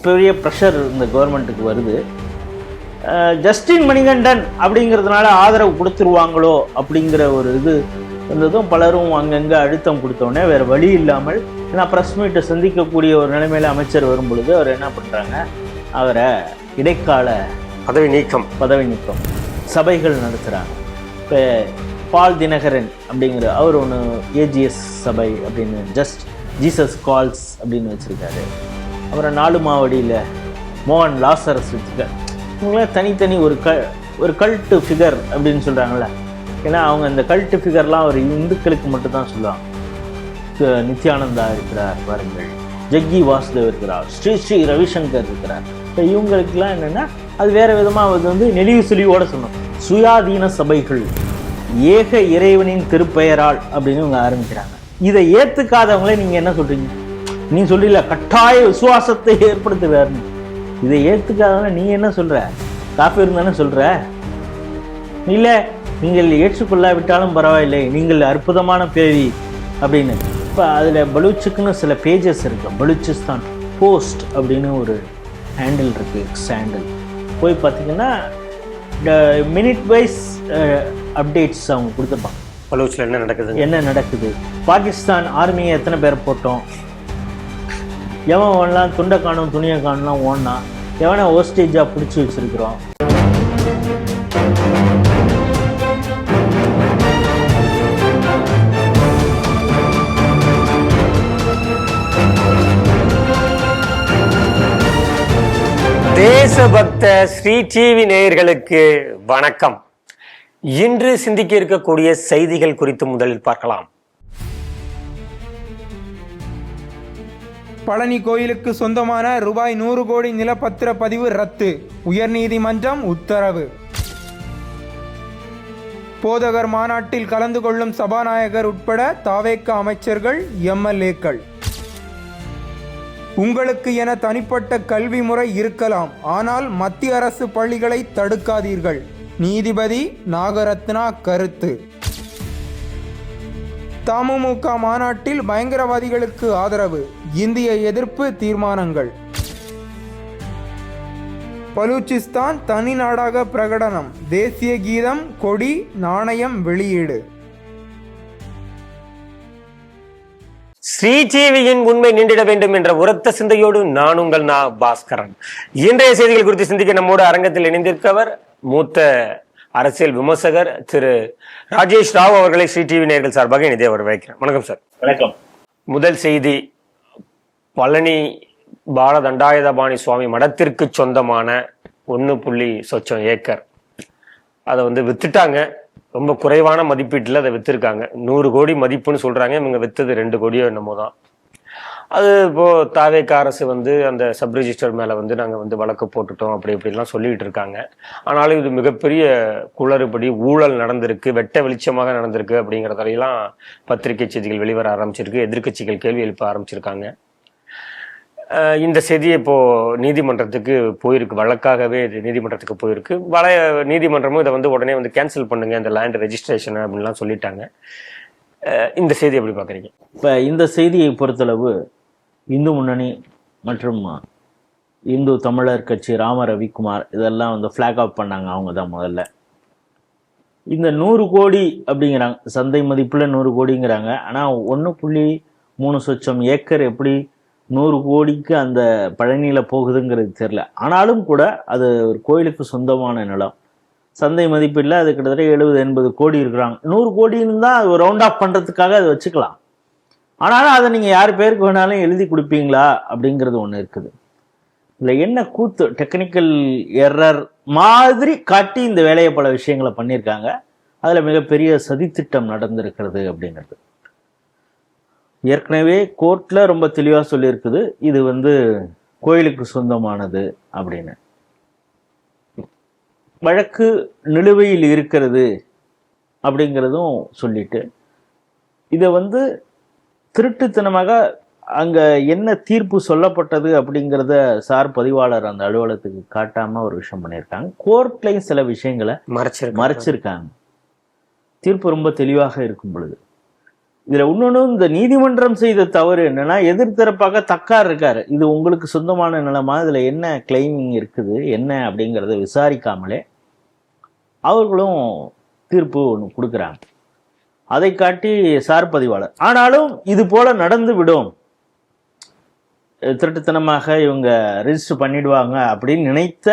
பெரிய ப்ரெஷர் இந்த கவர்மெண்ட்டுக்கு வருது. ஜஸ்டின் மணிகண்டன் அப்படிங்கிறதுனால ஆதரவு கொடுத்துருவாங்களோ அப்படிங்கிற ஒரு இது இருந்ததும் பலரும் அங்கங்கே அழுத்தம் கொடுத்தோடனே வேறு வழி இல்லாமல், ஏன்னா ப்ரெஸ் மீட்டை சந்திக்கக்கூடிய ஒரு நிலைமையில் அமைச்சர் வரும் பொழுது அவர் என்ன பண்ணுறாங்க, அவரை இடைக்கால பதவி நீக்கம் சபைகள் நடத்துகிறாங்க. இப்போ பால் தினகரன் அப்படிங்கிற அவர் ஒன்று ஏஜிஎஸ் சபை அப்படின்னு ஜீசஸ் கால்ஸ் அப்படின்னு வச்சுருக்காரு. அப்புறம் நாலு மாவடியில் மோகன் லாசரஸ் வச்சுருக்காரு. இவங்களாம் தனித்தனி ஒரு கல்ட்டு ஃபிகர் அப்படின்னு சொல்கிறாங்களே. ஏன்னா அவங்க இந்த கல்ட்டு ஃபிகர்லாம் ஒரு இந்துக்களுக்கு மட்டும்தான் சொல்லுவாங்க. நித்யானந்தா இருக்கிறார் பாருங்கள், ஜக்கி வாசுதேவ் இருக்கிறார், ஸ்ரீ ரவிசங்கர் இருக்கிறார். இப்போ இவங்களுக்கெல்லாம் என்னென்னா அது வேறு விதமாக அது வந்து நெளிவு சுழிவோடு சொன்னோம். சுயாதீன சபைகள் ஏக இறைவனின் திருப்பெயரால் அப்படின்னு இவங்க ஆரம்பிக்கிறாங்க. இதை ஏற்றுக்காதவங்களே நீங்கள் என்ன சொல்கிறீங்க? நீ சொல்லல கட்டாய விசுவாசத்தை ஏற்படுத்துவார்னு. இதை ஏற்றுக்காதவங்க நீ என்ன சொல்கிற? காப்பீர் தானே சொல்கிற? இல்லை நீங்கள் ஏற்றுக்கொள்ளாவிட்டாலும் பரவாயில்லை, நீங்கள் அற்புதமான பேவி அப்படின்னு. இப்போ அதில் பலூச்சுக்குன்னு சில பேஜஸ் இருக்குது. பலூச்சிஸ்தான் போஸ்ட் அப்படின்னு ஒரு ஹேண்டில் இருக்குது, எக்ஸ் ஹேண்டில். போய் பார்த்தீங்கன்னா மினிட் வைஸ் அப்டேட்ஸ் அவங்க கொடுத்துருப்பாங்க. பலூச்சில் என்ன நடக்குது, பாகிஸ்தான் ஆர்மியை எத்தனை பேர் போட்டோம், எவன் ஓடலாம், துண்டை காணும் துணியை காணலாம் ஓடனா, எவனை ஹோஸ்டேஜாக பிடிச்சி வச்சுருக்கிறோம். தேசபக்த ஸ்ரீ டிவி நேயர்களுக்கு வணக்கம். இன்று சிந்திக்க இருக்கக்கூடிய செய்திகள் குறித்து முதலில் பார்க்கலாம். பழனி கோயிலுக்கு சொந்தமான ரூபாய் 100 கோடி நிலப்பத்திர பதிவு ரத்து, உயர்நீதிமன்றம் உத்தரவு. போதகர் மாநாட்டில் கலந்து கொள்ளும் சபாநாயகர் உட்பட தாவேக அமைச்சர்கள், எம்எல்ஏக்கள். உங்களுக்கு என தனிப்பட்ட கல்வி முறை இருக்கலாம், ஆனால் மத்திய அரசு பள்ளிகளை தடுக்காதீர்கள், நீதிபதி நாகரத்னா கருத்து. தமுமுக மாநாட்டில் பயங்கரவாதிகளுக்கு ஆதரவு, இந்திய எதிர்ப்பு தீர்மானங்கள். பலூச்சிஸ்தான் தனி நாடாக பிரகடனம், தேசிய கீதம், கொடி, நாணயம் வெளியீடு. ஸ்ரீ டிவியின் உண்மை நீண்டிட வேண்டும் என்ற உரத்த சிந்தையோடு நான் உங்கள் பாஸ்கரன். இன்றைய செய்திகள் குறித்து சிந்திக்க நம்மோடு அரங்கத்தில் இணைந்திருக்கவர் மூத்த அரசியல் விமர்சகர் திரு ராஜேஷ் ராவ் அவர்களை ஸ்ரீ டிவி நேயர்கள் சார்பாக இணைய வரவேற்கிறேன். வணக்கம் சார். வணக்கம். முதல் செய்தி, பழனி பாலதண்டாயுதபாணி சுவாமி மடத்திற்கு சொந்தமான 1.0 ஏக்கர் அதை வித்துட்டாங்க. ரொம்ப குறைவான மதிப்பீட்டில் அதை வித்துருக்காங்க. 100 கோடி மதிப்புன்னு சொல்றாங்க. இவங்க வித்தது 2 கோடியோ என்னமோ தான். அது இப்போ தாவேக அரசு அந்த சப் ரிஜிஸ்டர் மேல நாங்க வழக்கு போட்டுட்டோம் அப்படி இப்படிலாம் சொல்லிட்டு இருக்காங்க. ஆனாலும் இது மிகப்பெரிய குளறுபடி, ஊழல் நடந்திருக்கு, வெட்ட வெளிச்சமாக நடந்திருக்கு அப்படிங்கிறதெல்லாம் பத்திரிகை செய்திகள் வெளிவர ஆரம்பிச்சிருக்கு. எதிர்கட்சிகள் கேள்வி எழுப்ப ஆரம்பிச்சிருக்காங்க. இந்த செய்தியை இப்போ நீதிமன்றத்துக்கு போயிருக்கு, வழக்காகவே நீதிமன்றத்துக்கு போயிருக்கு. நீதிமன்றமும் இதை உடனே கேன்சல் பண்ணுங்க இந்த லேண்ட் ரெஜிஸ்ட்ரேஷன் அப்படின்லாம் சொல்லிட்டாங்க. இந்த செய்தி எப்படி பார்க்குறீங்க? இப்போ இந்த செய்தியை பொறுத்தளவு இந்து முன்னணி மற்றும் இந்து தமிழர் கட்சி ராம ரவிக்குமார் இதெல்லாம் ஃப்ளாக் ஆஃப் பண்ணாங்க. அவங்க தான் முதல்ல இந்த 100 கோடி அப்படிங்கிறாங்க, சந்தை மதிப்பில் 100 கோடிங்கிறாங்க. ஆனால் 1.3 ஏக்கர் எப்படி 100 கோடிக்கு அந்த பழனியில் போகுதுங்கிறது தெரில. ஆனாலும் கூட அது ஒரு கோயிலுக்கு சொந்தமான நிலம், சந்தை மதிப்பில் அது கிட்டத்தட்ட 70-80 கோடி இருக்கிறாங்க. 100 கோடின்னு தான் அது ரவுண்ட் ஆஃப் பண்ணுறதுக்காக அதை வச்சுக்கலாம். ஆனாலும் அதை நீங்கள் யார் பேருக்கு வேணாலும் எழுதி கொடுப்பீங்களா அப்படிங்கிறது ஒன்று இருக்குது. இல்லை என்ன கூத்து, டெக்னிக்கல் எரர் மாதிரி காட்டி இந்த வேலையை பல விஷயங்களை பண்ணியிருக்காங்க. அதில் மிகப்பெரிய சதித்திட்டம் நடந்திருக்கிறது அப்படிங்கிறது ஏற்கனவே கோர்ட்டில் ரொம்ப தெளிவாக சொல்லியிருக்குது. இது கோயிலுக்கு சொந்தமானது அப்படின்னு. வழக்கு நிலுவையில் இருக்கிறது அப்படிங்கிறதும் சொல்லிட்டு இதை திருட்டுத்தனமாக அங்கே என்ன தீர்ப்பு சொல்லப்பட்டது அப்படிங்கிறத சார் பதிவாளர் அந்த அலுவலகத்துக்கு காட்டாமல் ஒரு விஷயம் பண்ணியிருக்காங்க. கோர்ட்லையும் சில விஷயங்களை மறைச்சிருக்காங்க. தீர்ப்பு ரொம்ப தெளிவாக இருக்கும் பொழுது இதுல இன்னொன்னு, இந்த நீதிமன்றம் செய்த தவறு என்னன்னா, எதிர்த்தரப்பாக தக்கார் இருக்காரு, இது உங்களுக்கு சொந்தமான நிலமா, இதுல என்ன கிளைமிங் இருக்குது என்ன அப்படிங்கிறத விசாரிக்காமலே அவர்களும் தீர்ப்பு ஒன்று கொடுக்குறாங்க. அதை காட்டி சார் பதிவாளர், ஆனாலும் இது போல நடந்து விடும், திருட்டுத்தனமாக இவங்க ரெஜிஸ்டர் பண்ணிடுவாங்க அப்படின்னு நினைத்த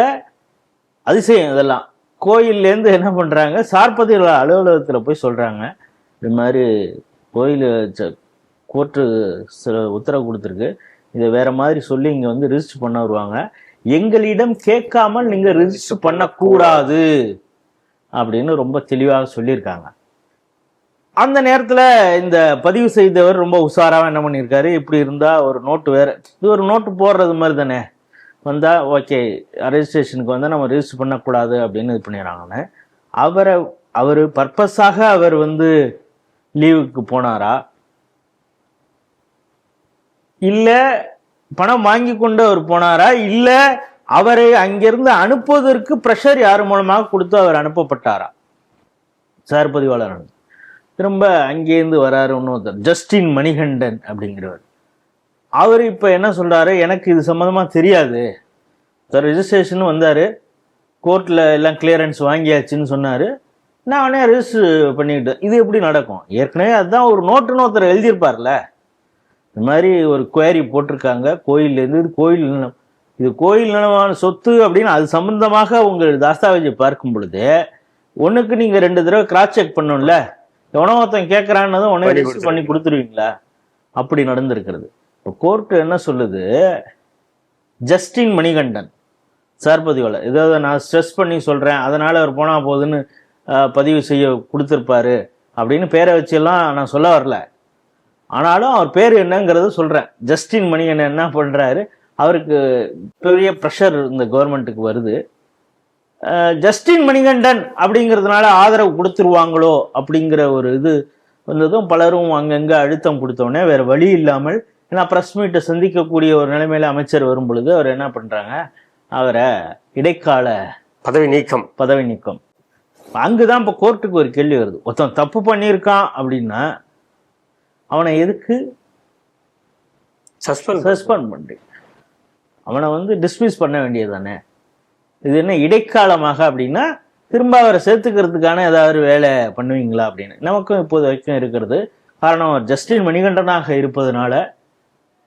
அதிசயம் இதெல்லாம். கோயில்லேருந்து என்ன பண்ணுறாங்க, சார் பதிவாளர் அலுவலகத்தில் போய் சொல்கிறாங்க, இது மாதிரி கோயில் கோர்ட்டு உத்தரவு கொடுத்துருக்கு, இதை வேற மாதிரி சொல்லி இங்கே வந்து ரெஜிஸ்டர் பண்ண வருவாங்க, எங்களிடம் கேட்காமல் நீங்கள் ரெஜிஸ்டர் பண்ணக்கூடாது அப்படின்னு ரொம்ப தெளிவாக சொல்லியிருக்காங்க. அந்த நேரத்தில் இந்த பதிவு செய்தவர் ரொம்ப உஷாராக என்ன பண்ணியிருக்காரு, இப்படி இருந்தால் ஒரு நோட்டு வேறு, இது ஒரு நோட்டு போடுறது மாதிரி தானே, வந்தால் ஓகே ரெஜிஸ்ட்ரேஷனுக்கு வந்தால் நம்ம ரெஜிஸ்டர் பண்ணக்கூடாது அப்படின்னு இது பண்ணிடுறாங்கன்னு. அவர் பர்பஸாக அவர் வந்து லீவுக்கு போனாரா, இல்லை பணம் வாங்கி கொண்டு அவர் போனாரா, இல்லை அவரை அங்கிருந்து அனுப்புவதற்கு ப்ரெஷர் யார் மூலமாக கொடுத்து அவர் அனுப்பப்பட்டாரா? சார் பதிவாளர் திரும்ப அங்கேருந்து வராரு இன்னொருத்தர், ஜஸ்டின் மணிகண்டன் அப்படிங்கிறவர். அவர் இப்போ என்ன சொல்றாரு, எனக்கு இது சம்மந்தமாக தெரியாது, ரெஜிஸ்ட்ரேஷன் வந்தார், கோர்ட்டில் எல்லாம் கிளியரன்ஸ் வாங்கியாச்சுன்னு சொன்னார், நான் உடனே ரெஜிஸ்டர் பண்ணிக்கிட்டேன். இது எப்படி நடக்கும்? ஏற்கனவே அதுதான் ஒரு நோட்டுன்னு ஒருத்தர் எழுதியிருப்பார்ல, இந்த மாதிரி ஒரு குவேரி போட்டிருக்காங்க கோயிலேருந்து, இது கோயில் நிலமான சொத்து அப்படின்னு அது சம்பந்தமாக உங்கள் தாஸ்தாவேஜை பார்க்கும் பொழுது ஒன்றுக்கு நீங்கள் 2 தடவை கிராஸ் செக் பண்ணணும்ல, எவனோ ஒருத்தன் கேட்குறான்னதும் உடனே ரெஜிஸ்டர் பண்ணி கொடுத்துருவீங்களா? அப்படி நடந்திருக்கிறது. இப்போ கோர்ட்டு என்ன சொல்லுது, ஜஸ்டின் மணிகண்டன் சார் பதிவாளர், இதாவது நான் ஸ்ட்ரெஸ் பண்ணி சொல்கிறேன், அதனால் அவர் போனால் போகுதுன்னு பதிவு செய்ய கொடுத்துருப்பாரு அப்படின்னு பேரை வச்செல்லாம் நான் சொல்ல வரல, ஆனாலும் அவர் பேர் என்னங்கிறத சொல்கிறேன். ஜஸ்டின் மணிகண்டன் என்ன பண்ணுறாரு, அவருக்கு பெரிய ப்ரெஷர் இந்த கவர்மெண்ட்டுக்கு வருது, ஜஸ்டின் மணிகண்டன் அப்படிங்கிறதுனால ஆதரவு கொடுத்துருவாங்களோ அப்படிங்கிற ஒரு இது வந்ததும் பலரும் அங்கங்கே அழுத்தம் கொடுத்தோடனே வேறு வழி இல்லாமல், ஏன்னா ப்ரெஸ் மீட்டை சந்திக்கக்கூடிய ஒரு நிலைமையில அமைச்சர் வரும் பொழுது அவர் என்ன பண்ணுறாங்க, அவரை இடைக்கால பதவி நீக்கம். அங்குதான் இப்போ கோர்ட்டுக்கு ஒரு கேள்வி வருது, ஒருத்தன் தப்பு பண்ணியிருக்கான் அப்படின்னா அவனை எதுக்கு சஸ்பெண்ட் பண்ணுறீங்க? அவனை வந்து டிஸ்மிஸ் பண்ண வேண்டியது தானே. இது என்ன இடைக்காலமாக அப்படின்னா திரும்ப அவரை சேர்த்துக்கிறதுக்கான ஏதாவது வேலை பண்ணுவீங்களா அப்படின்னு நமக்கும் இப்போது வரைக்கும் இருக்கிறது. காரணம், அவர் ஜஸ்டின் மணிகண்டனாக இருப்பதனால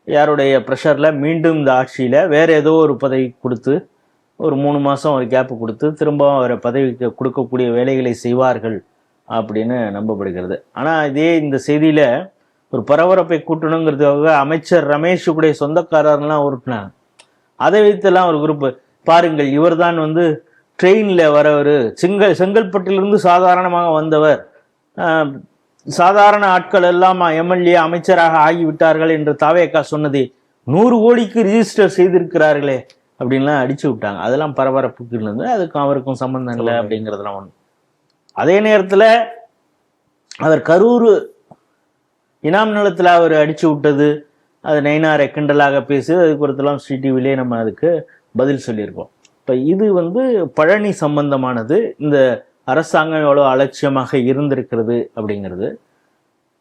யாருடைய ப்ரெஷரில் மீண்டும் இந்த ஆட்சியில் வேற ஏதோ ஒரு பதவி கொடுத்து ஒரு 3 மாதம் ஒரு கேப்பு கொடுத்து திரும்பவும் அவரை பதவிக்கு கொடுக்கக்கூடிய வேலைகளை செய்வார்கள் அப்படின்னு நம்பப்படுகிறது. ஆனால் இதே இந்த செய்தியில் ஒரு பரபரப்பை கூட்டணுங்கிறதுக்காக அமைச்சர் ரமேஷுடைய சொந்தக்காரர்லாம் உருட்டினாங்க. அதை வைத்தெல்லாம் ஒரு குரூப், பாருங்கள் இவர் தான் வந்து ட்ரெயினில் வரவர், செங்கல்பட்டிலிருந்து சாதாரணமாக வந்தவர், சாதாரண ஆட்கள் எல்லாம் எம்எல்ஏ அமைச்சராக ஆகிவிட்டார்கள் என்று தாவேக்கா சொன்னதை 100 கோடிக்கு ரிஜிஸ்டர் செய்திருக்கிறார்களே அப்படின்லாம் அடிச்சு விட்டாங்க. அதெல்லாம் பரபரப்புக்கு இருந்தது, அதுக்கும் அவருக்கும் சம்பந்தம் இல்லை அப்படிங்கிறதுலாம் ஒன்று. அதே நேரத்தில் அவர் கரூர் இனாம் நிலத்தில் அவர் அடிச்சு விட்டது, அது நைனாரை கிண்டலாக பேசி அதுக்கு ஒருத்தலாம் சிடிவிலே நம்ம அதுக்கு பதில் சொல்லியிருக்கோம். இப்போ இது வந்து பழனி சம்பந்தமானது, இந்த அரசாங்கம் எவ்வளோ அலட்சியமாக இருந்திருக்கிறது அப்படிங்கிறது.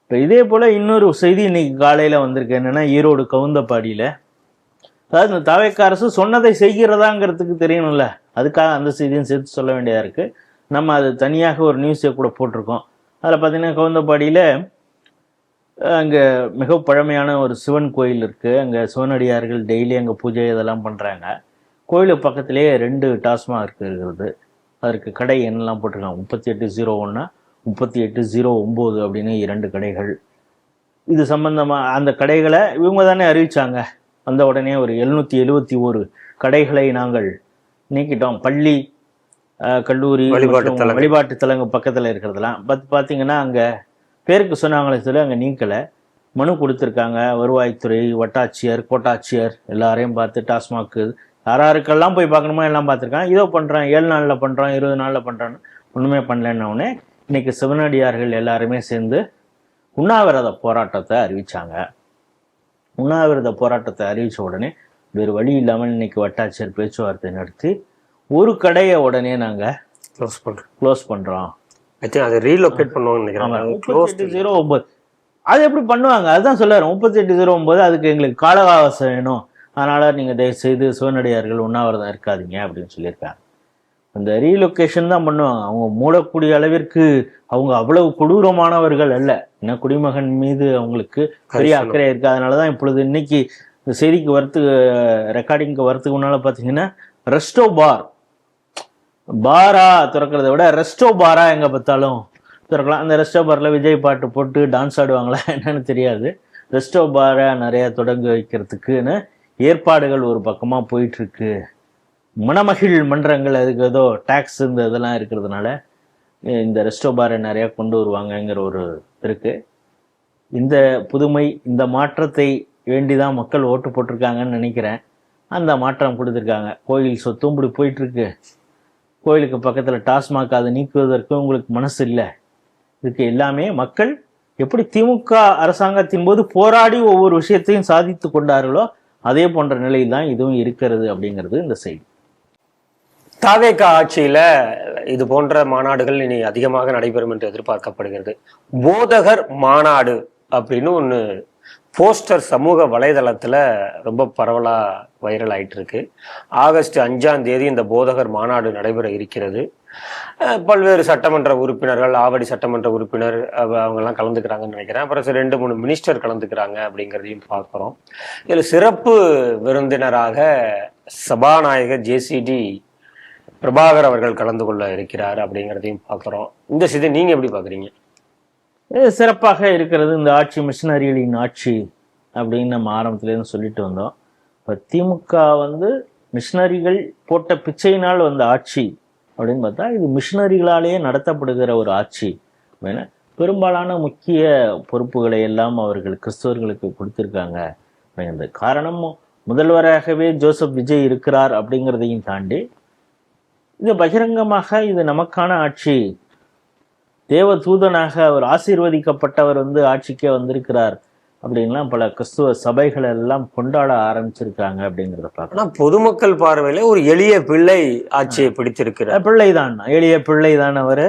இப்போ இதே போல் இன்னொரு செய்தி இன்னைக்கு காலையில் வந்திருக்கு, என்னென்னா ஈரோடு கவுந்தப்பாடியில், அதாவது இந்த தாவேக்கா அரசு சொன்னதை செய்கிறதாங்கிறதுக்கு தெரியணும்ல, அதுக்காக அந்த செய்தியும் சேர்த்து சொல்ல வேண்டியதாக இருக்குது. நம்ம அது தனியாக ஒரு நியூஸை கூட போட்டிருக்கோம். அதில் பார்த்திங்கன்னா கவுந்தப்பாடியில் அங்கே மிக பழமையான ஒரு சிவன் கோயில் இருக்குது, அங்கே சிவனடியார்கள் டெய்லி அங்கே பூஜை இதெல்லாம் பண்ணுறாங்க. கோயிலுக்கு பக்கத்திலேயே 2 டாஸ்மாக் இருக்கிறது, அதற்கு கடை என்னெல்லாம் போட்டிருக்காங்க, 3801 3809 அப்படின்னு 2 கடைகள். இது சம்பந்தமாக அந்த கடைகளை இவங்க தானே அறிவிச்சாங்க, வந்த உடனே ஒரு 771 கடைகளை நாங்கள் நீக்கிட்டோம். பள்ளி கல்லூரி வழிபாட்டு தலங்க பக்கத்தில் இருக்கிறதுலாம் பார்த்தீங்கன்னா அங்கே பேருக்கு சொன்னாங்களே சொல்லி அங்கே நீக்கலை, மனு கொடுத்துருக்காங்க. வருவாய்த்துறை, வட்டாட்சியர், கோட்டாட்சியர் எல்லாரையும் பார்த்து டாஸ்மாக்கு யாராருக்கெல்லாம் போய் பார்க்கணுமோ எல்லாம் பார்த்துருக்காங்க. இதோ பண்ணுறேன், 7 நாளில் பண்ணுறோம், 20 நாளில் பண்ணுறோன்னு ஒன்றுமே பண்ணலன்னொடனே இன்னைக்கு சிவனடியார்கள் எல்லாருமே சேர்ந்து உண்ணாவிரத போராட்டத்தை அறிவிச்சாங்க. உண்ணாவிரத போராட்டத்தை அறிவித்த உடனே வேறு வழி இல்லாமல் இன்னைக்கு வட்டாட்சியர் பேச்சுவார்த்தை நடத்தி ஒரு கடையை உடனே நாங்கள் க்ளோஸ் பண்ணுறோம். அதை ரீலொகேட் பண்ணுவாங்கன்னு நினைக்கிறேன். 3809 அது எப்படி பண்ணுவாங்க? அதுதான் சொல்லுவார் 3809, அதுக்கு எங்களுக்கு கால அவகாசம் வேணும், அதனால நீங்க தயவு செய்து சிவனடியார்கள் உண்ணாவிரதம் இருக்காதீங்க அப்படின்னு சொல்லியிருக்காங்க. அந்த ரீலொகேஷன் தான் பண்ணுவாங்க. அவங்க மூடக்கூடிய அளவிற்கு அவங்க அவ்வளவு கொடூரமானவர்கள் அல்ல. ஏன்னா குடிமகன் மீது அவங்களுக்கு பெரிய அக்கறை இருக்கு. அதனாலதான் இப்பொழுது இன்னைக்கு இந்த செய்திக்கு ரெக்கார்டிங்க்கு வரத்துக்கு முன்னால பாத்தீங்கன்னா ரெஸ்டோ பாரா திறக்கிறத விட ரெஸ்டோ பாரா எங்க பார்த்தாலும் திறக்கலாம். அந்த ரெஸ்டோ பார்ல விஜய் பாட்டு போட்டு டான்ஸ் ஆடுவாங்களா என்னன்னு தெரியாது. ரெஸ்டோ பாரா நிறைய தொடங்க வைக்கிறதுக்குன்னு ஏற்பாடுகள் ஒரு பக்கமா போயிட்டு இருக்கு. மணமகிழ் மன்றங்கள், அதுக்கு ஏதோ டாக்ஸ் இந்த இதெல்லாம் இருக்கிறதுனால இந்த ரெஸ்டோ பாரை நிறைய கொண்டு வருவாங்கங்கிற ஒரு இருக்கு. இந்த புதுமை, இந்த மாற்றத்தை வேண்டிதான் மக்கள் ஓட்டு போட்டிருக்காங்கன்னு நினைக்கிறேன். அந்த மாற்றம் கொடுத்துருக்காங்க. கோயில் சொத்தும் இப்படி போயிட்டு இருக்கு. கோயிலுக்கு பக்கத்துல டாஸ்மாக், அதை நீக்குவதற்கு உங்களுக்கு மனசு இல்லை. இதுக்கு எல்லாமே மக்கள் எப்படி திமுக அரசாங்கத்தின் போது போராடி ஒவ்வொரு விஷயத்தையும் சாதித்து கொண்டார்களோ அதே போன்ற நிலையில் தான் இதுவும் இருக்கிறது அப்படிங்கிறது இந்த செய்தி. தாவேகா ஆட்சியில இது போன்ற மாநாடுகள் இனி அதிகமாக நடைபெறும் என்று எதிர்பார்க்கப்படுகிறது. போதகர் மாநாடு அப்படின்னு ஒன்று போஸ்டர் சமூக வலைதளத்துல ரொம்ப பரவலா வைரல் ஆயிட்டு இருக்கு. ஆகஸ்ட் 5ஆம் தேதி இந்த போதகர் மாநாடு நடைபெற இருக்கிறது. பல்வேறு சட்டமன்ற உறுப்பினர்கள், ஆவடி சட்டமன்ற உறுப்பினர் அவங்கெல்லாம் கலந்துக்கிறாங்கன்னு நினைக்கிறேன். அப்புறம் 2-3 மினிஸ்டர் கலந்துக்கிறாங்க அப்படிங்கிறதையும் பார்க்குறோம். இதில் சிறப்பு விருந்தினராக சபாநாயகர் ஜேசிடி பிரபாகர் அவர்கள் கலந்து கொள்ள இருக்கிறார் அப்படிங்கிறதையும் பார்க்குறோம். இந்த செய்தி நீங்க எப்படி பார்க்குறீங்க? சிறப்பாக இருக்கிறது. இந்த ஆட்சி மிஷினரிகளின் ஆட்சி அப்படின்னு நம்ம ஆரம்பத்துலேருந்து சொல்லிட்டு வந்தோம். இப்போ திமுக மிஷினரிகள் போட்ட பிச்சையினால் வந்த ஆட்சி அப்படின்னு பார்த்தா இது மிஷினரிகளாலேயே நடத்தப்படுகிற ஒரு ஆட்சி. அப்படின்னா பெரும்பாலான முக்கிய பொறுப்புகளை எல்லாம் அவர்கள் கிறிஸ்தவர்களுக்கு கொடுத்துருக்காங்க அப்படிங்கிறது. காரணமும் முதல்வராகவே ஜோசப் விஜய் இருக்கிறார் அப்படிங்கிறதையும் தாண்டி இது பகிரங்கமாக இது நமக்கான ஆட்சி, தேவ தூதனாக அவர் ஆசீர்வதிக்கப்பட்டவர் ஆட்சிக்கே வந்திருக்கிறார் அப்படின்லாம் பல கிறிஸ்துவ சபைகள் எல்லாம் கொண்டாட ஆரம்பிச்சிருக்காங்க அப்படிங்கிறத பார்க்கலாம். பொதுமக்கள் பார்வையில ஒரு எளிய பிள்ளை ஆட்சியை பிடிச்சிருக்கிறார். பிள்ளைதான், எளிய பிள்ளைதான் அவர்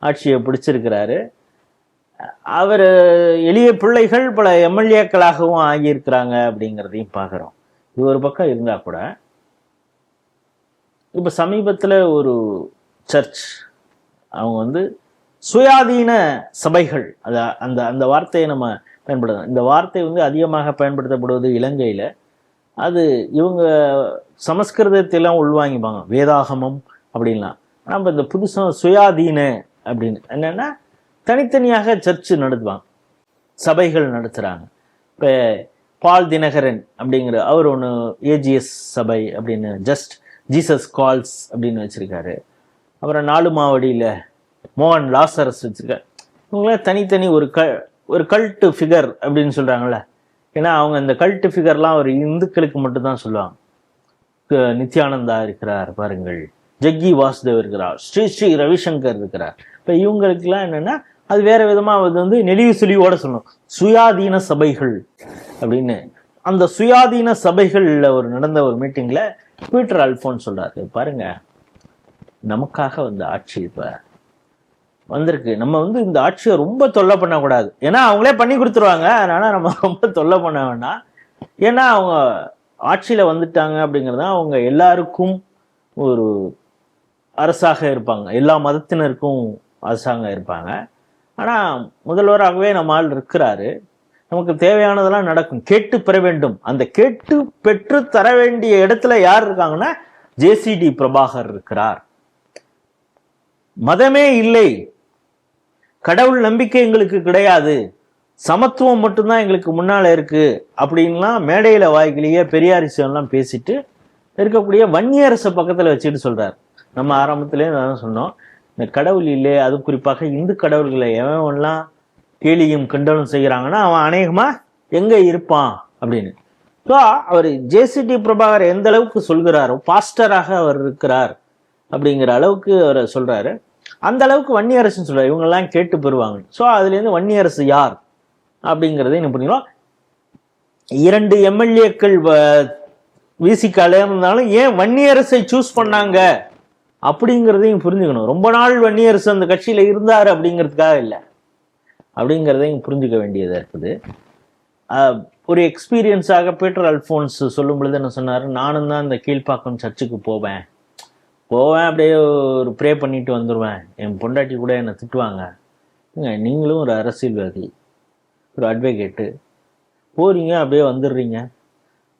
ஆட்சியை பிடிச்சிருக்கிறாரு. அவர் எளிய பிள்ளைகள் பல எம்எல்ஏக்களாகவும் ஆகியிருக்கிறாங்க அப்படிங்கிறதையும் பார்க்குறோம். இது ஒரு பக்கம் இருந்தா கூட இப்போ சமீபத்தில் ஒரு சர்ச் அவங்க சுயாதீன சபைகள், அந்த அந்த வார்த்தையை நம்ம பயன்படுத்தலாம். இந்த வார்த்தை அதிகமாக பயன்படுத்தப்படுவது இலங்கையில். அது இவங்க சமஸ்கிருதத்திலாம் உள்வாங்கிப்பாங்க, வேதாகமம் அப்படின்லாம். நம்ம இந்த புதுசாக சுயாதீன அப்படின்னு என்னன்னா தனித்தனியாக சர்ச்சு நடத்துவாங்க, சபைகள் நடத்துகிறாங்க. இப்போ பால் தினகரன் அப்படிங்கிற அவர் ஒன்று ஏஜிஎஸ் சபை அப்படின்னு ஜஸ்ட் ஜீசஸ் கால்ஸ் அப்படின்னு வச்சிருக்காரு. அப்புறம் நாலுமாவடியில் மோகன் லாசரஸ் வச்சிருக்காரு. இவங்கள தனித்தனி ஒரு கல்ட்டு ஃபிகர் அப்படின்னு சொல்கிறாங்களே. ஏன்னா அவங்க இந்த கல்ட்டு ஃபிகர்லாம் ஒரு இந்துக்களுக்கு மட்டும்தான் சொல்லுவாங்க. நித்யானந்தா இருக்கிறார் பாருங்கள், ஜக்கி வாசுதேவ் இருக்கிறார், ஸ்ரீ ரவிசங்கர் இருக்கிறார். இப்போ இவங்களுக்குலாம் என்னென்னா அது வேற விதமாக நெளிவு சுழிவோட சொல்லணும், சுயாதீன சபைகள் அப்படின்னு. அந்த சுயாதீன சபைகளில் நடந்த ஒரு மீட்டிங்கில் பீட்டர் அல்போன்ஸ் சொல்றாரு, பாருங்க நமக்காக ஆட்சி இப்ப வந்திருக்கு, நம்ம இந்த ஆட்சியை ரொம்ப தொல்லை பண்ணக்கூடாது. ஏன்னா அவங்களே பண்ணி கொடுத்துருவாங்க, அதனால நம்ம ரொம்ப தொல்லை பண்ண வேண்டாம். ஏன்னா அவங்க ஆட்சியில வந்துட்டாங்க அப்படிங்கிறது அவங்க எல்லாருக்கும் ஒரு அரசாக இருப்பாங்க, எல்லா மதத்தினருக்கும் அரசாங்கம் இருப்பாங்க. ஆனா முதல்வராகவே நம்ம ஆள் இருக்கிறாரு, நமக்கு தேவையானதெல்லாம் நடக்கும், கேட்டு பெற வேண்டும். அந்த கேட்டு பெற்று தர வேண்டிய இடத்துல யார் இருக்காங்கன்னா ஜேசிடி பிரபாகர் இருக்கிறார். மதமே இல்லை, கடவுள் நம்பிக்கை எங்களுக்கு கிடையாது, சமத்துவம் மட்டும்தான் எங்களுக்கு முன்னால இருக்கு அப்படின்லாம் மேடையில வாய்க்கிலேயே பெரியாரிசம்லாம் பேசிட்டு இருக்கக்கூடிய வன்னியரசை பக்கத்துல வச்சுட்டு சொல்றாரு. நம்ம ஆரம்பத்திலே நான் சொன்னோம், இந்த கடவுள் இல்லை, அது குறிப்பாக இந்து கடவுள்களை எவன்லாம் கேலியும் கிண்டலும் செய்கிறாங்கன்னா அவன் அநேகமா எங்க இருப்பான் அப்படின்னு. ஸோ அவர் ஜேசிடி பிரபாகர் எந்த அளவுக்கு சொல்கிறாரோ, பாஸ்டராக அவர் இருக்கிறார் அப்படிங்கிற அளவுக்கு அவர் சொல்றாரு, அந்த அளவுக்கு வன்னியரசுன்னு சொல்றாரு, இவங்கெல்லாம் கேட்டு பெறுவாங்க. ஸோ அதுலேருந்து வன்னியரசு யார் அப்படிங்கிறத என்ன பண்ணிக்கலாம். 2 எம்எல்ஏக்கள் விசிகால இருந்தாலும் ஏன் வன்னியரசை சூஸ் பண்ணாங்க அப்படிங்கிறதையும் புரிஞ்சுக்கணும். ரொம்ப நாள் வன்னியரசு அந்த கட்சியில இருந்தாரு அப்படிங்கிறதுக்காக இல்லை, அப்படிங்கிறதையும் புரிஞ்சுக்க வேண்டியதாக இருக்குது. ஒரு எக்ஸ்பீரியன்ஸாக பீட்டர் அல்ஃபோன்ஸ் சொல்லும் பொழுது என்ன சொன்னார், நானும் தான் இந்த கீழ்ப்பாக்கம் சர்ச்சுக்கு போவேன், அப்படியே ஒரு ப்ரே பண்ணிட்டு வந்துடுவேன், என் பொண்டாட்டி கூட என்னை திட்டுவாங்க. நீங்களும் ஒரு அரசியல்வாதி, ஒரு அட்வொகேட்டு, போகிறீங்க அப்படியே வந்துடுறீங்க,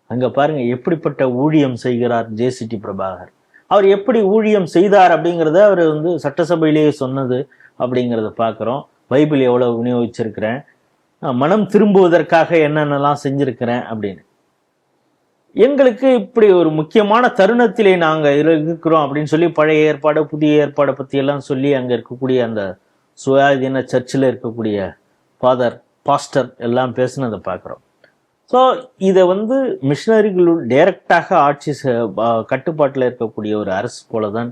அங்கே பாருங்கள் எப்படிப்பட்ட ஊழியம் செய்கிறார் ஜேசிடி பிரபாகர். அவர் எப்படி ஊழியம் செய்தார் அப்படிங்கிறத அவர் சட்டசபையிலேயே சொன்னது அப்படிங்கிறத பார்க்குறோம். பைபிள் எவ்வளோ விநியோகிச்சிருக்கிறேன், மனம் திரும்புவதற்காக என்னென்னலாம் செஞ்சுருக்கிறேன் அப்படின்னு. எங்களுக்கு இப்படி ஒரு முக்கியமான தருணத்திலே நாங்கள் இருக்கிறோம் அப்படின்னு சொல்லி பழைய ஏற்பாடு புதிய ஏற்பாடை பற்றியெல்லாம் சொல்லி அங்கே இருக்கக்கூடிய அந்த சுயாதீன சர்ச்சில் இருக்கக்கூடிய பாஸ்டர் எல்லாம் பேசுனதை பார்க்குறோம். ஸோ இதை மிஷினரிகளுள் டைரக்டாக ஆட்சி கட்டுப்பாட்டில் இருக்கக்கூடிய ஒரு அரசு போல தான்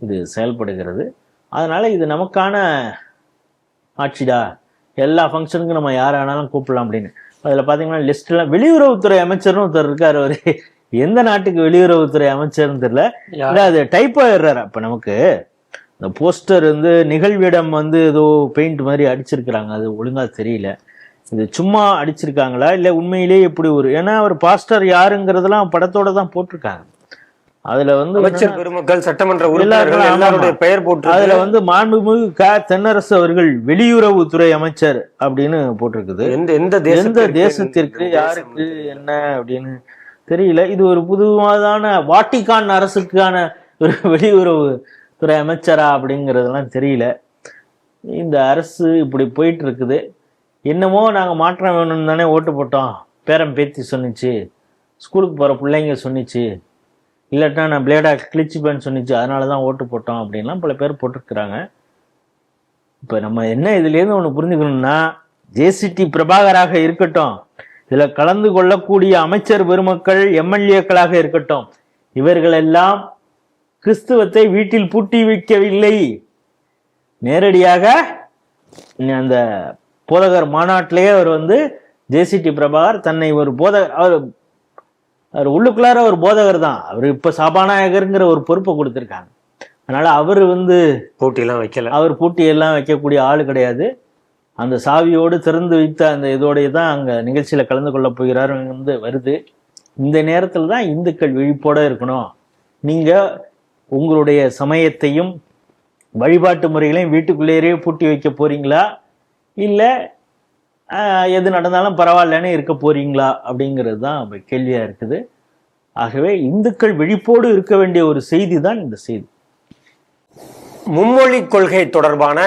இது செயல்படுகிறது. அதனால் இது நமக்கான ஆட்சிடா, எல்லா ஃபங்க்ஷனுக்கும் நம்ம யார் ஆனாலும் கூப்பிடலாம் அப்படின்னு. அதில் பார்த்தீங்கன்னா லிஸ்ட்லாம் வெளியுறவுத்துறை அமைச்சர்னு ஒருத்தர் இருக்கார். அவர் எந்த நாட்டுக்கு வெளியுறவுத்துறை அமைச்சர்னு தெரியல, அது டைப்போ ஏறாரு. அப்போ நமக்கு இந்த போஸ்டர் நிகழ்விடம் ஏதோ பெயிண்ட் மாதிரி அடிச்சிருக்கிறாங்க, அது ஒழுங்காக தெரியல. இது சும்மா அடிச்சிருக்காங்களா இல்லை உண்மையிலேயே இப்படி ஏன்னா அவர் பாஸ்டர் யாருங்கிறதெல்லாம் படத்தோட தான் போட்டிருக்காங்க. அதுல அமைச்சர் பெருமக்கள், சட்டமன்ற உறுப்பினர்கள் எல்லாருடைய பெயர் போட்டு, அதுல மாண்புமிகு தென்னரசு அவர்கள் வெளியுறவுத்துறை அமைச்சர் அப்படின்னு போட்டிருக்குது. எந்த தேசத்திற்கு யாருக்கு என்ன அப்படின்னு தெரியல. இது ஒரு புதுவாதான வாட்டிகான் அரசுக்கான ஒரு வெளியுறவு துறை அமைச்சரா அப்படிங்கிறதெல்லாம் தெரியல. இந்த அரசு இப்படி போயிட்டு இருக்குது. என்னமோ நாங்கள் மாற்றம் வேணும்னு தானே ஓட்டு போட்டோம், பேரம் பேத்தி சொன்னிச்சு, ஸ்கூலுக்கு போகிற பிள்ளைங்க சொன்னிச்சு, இல்லாட்டா நான் பிளேடாக கிழிச்சுப்பேன்னு சொன்னிச்சு, அதனால தான் ஓட்டு போட்டோம் அப்படின்லாம் பல பேர் போட்டிருக்கிறாங்க. இப்போ நம்ம என்ன இதுலேருந்து ஒன்று புரிஞ்சுக்கணும்னா, ஜேசிடி பிரபாகராக இருக்கட்டும், இதில் கலந்து கொள்ளக்கூடிய அமைச்சர் பெருமக்கள், எம்எல்ஏக்களாக இருக்கட்டும், இவர்களெல்லாம் கிறிஸ்துவத்தை வீட்டில் பூட்டி வைக்கவில்லை. நேரடியாக அந்த போதகர் மாநாட்டிலேயே அவர் ஜேசிடி பிரபாகர் தன்னை ஒரு போதகர், அவர் உள்ளுக்குள்ளார ஒரு போதகர் தான், அவர் இப்போ சபாநாயகருங்கிற ஒரு பொறுப்பை கொடுத்துருக்காங்க. அதனால அவர் போட்டியெல்லாம் வைக்கல, அவர் போட்டியெல்லாம் வைக்கக்கூடிய ஆள் கிடையாது. அந்த சாவியோடு திறந்து வைத்த அந்த இதோடைய தான் அங்கே நிகழ்ச்சியில் கலந்து கொள்ள போகிறார் வருது. இந்த நேரத்தில் தான் இந்துக்கள் விழிப்போட இருக்கணும். நீங்கள் உங்களுடைய சமயத்தையும் வழிபாட்டு முறைகளையும் வீட்டுக்குள்ளேயே பூட்டி வைக்க போறீங்களா, இல்லை எது நடந்தாலும் பரவாயில்லன்னு இருக்க போறீங்களா அப்படிங்கிறது தான் கேள்வியாக இருக்குது. ஆகவே இந்துக்கள் விழிப்போடு இருக்க வேண்டிய ஒரு செய்தி தான் இந்த செய்தி. மும்மொழி கொள்கை தொடர்பான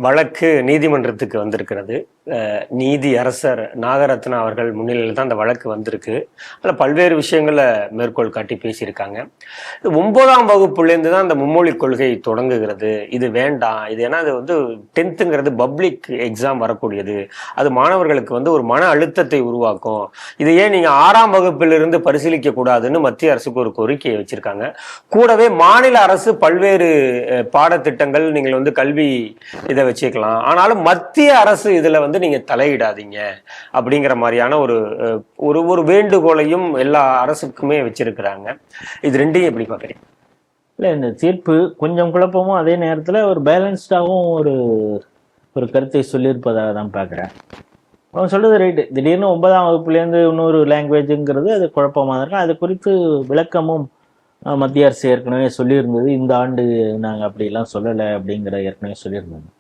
வழக்கு நீதிமன்றத்துக்கு வந்திருக்கிறது. நீதி அரசர் நாகரத்னா அவர்கள் முன்னிலையில் தான் அந்த வழக்கு வந்திருக்கு. அதில் பல்வேறு விஷயங்களை மேற்கோள் காட்டி பேசியிருக்காங்க. 9ஆம் வகுப்புலேருந்து தான் அந்த மும்மொழி கொள்கை தொடங்குகிறது. இது வேண்டாம், இது ஏன்னா அது 10ங்கிறது பப்ளிக் எக்ஸாம் வரக்கூடியது, அது மாணவர்களுக்கு ஒரு மன அழுத்தத்தை உருவாக்கும், இது ஏன் நீங்கள் 6ஆம் வகுப்பிலிருந்து பரிசீலிக்க கூடாதுன்னு மத்திய அரசுக்கு ஒரு கோரிக்கையை வச்சிருக்காங்க. கூடவே மாநில அரசு பல்வேறு பாடத்திட்டங்கள் நீங்கள் கல்வி இதை வச்சுக்கலாம், ஆனாலும் மத்திய அரசு இதுல நீங்க தலையிடாதீங்க அப்படிங்கிற மாதிரியான ஒரு வேண்டுகோளையும் எல்லா அரசுக்குமே வச்சிருக்கிறாங்க. இது ரெண்டையும் எப்படி பாக்குறீங்க? இல்லை, இந்த தீர்ப்பு கொஞ்சம் குழப்பமும் அதே நேரத்தில் ஒரு பேலன்ஸ்டாகவும் ஒரு கருத்தை சொல்லியிருப்பதாக தான் பார்க்குறேன். அவன் சொல்றது ரைட்டு. திடீர்னு 9ஆம் வகுப்புலேருந்து இன்னொரு லாங்குவேஜுங்கிறது அது குழப்பமாக இருக்கும். அது குறித்து விளக்கமும் மத்திய அரசு ஏற்கனவே சொல்லியிருந்தது. இந்த ஆண்டு நாங்கள் அப்படிலாம் சொல்லலை அப்படிங்கிற ஏற்கனவே சொல்லியிருந்தோம்.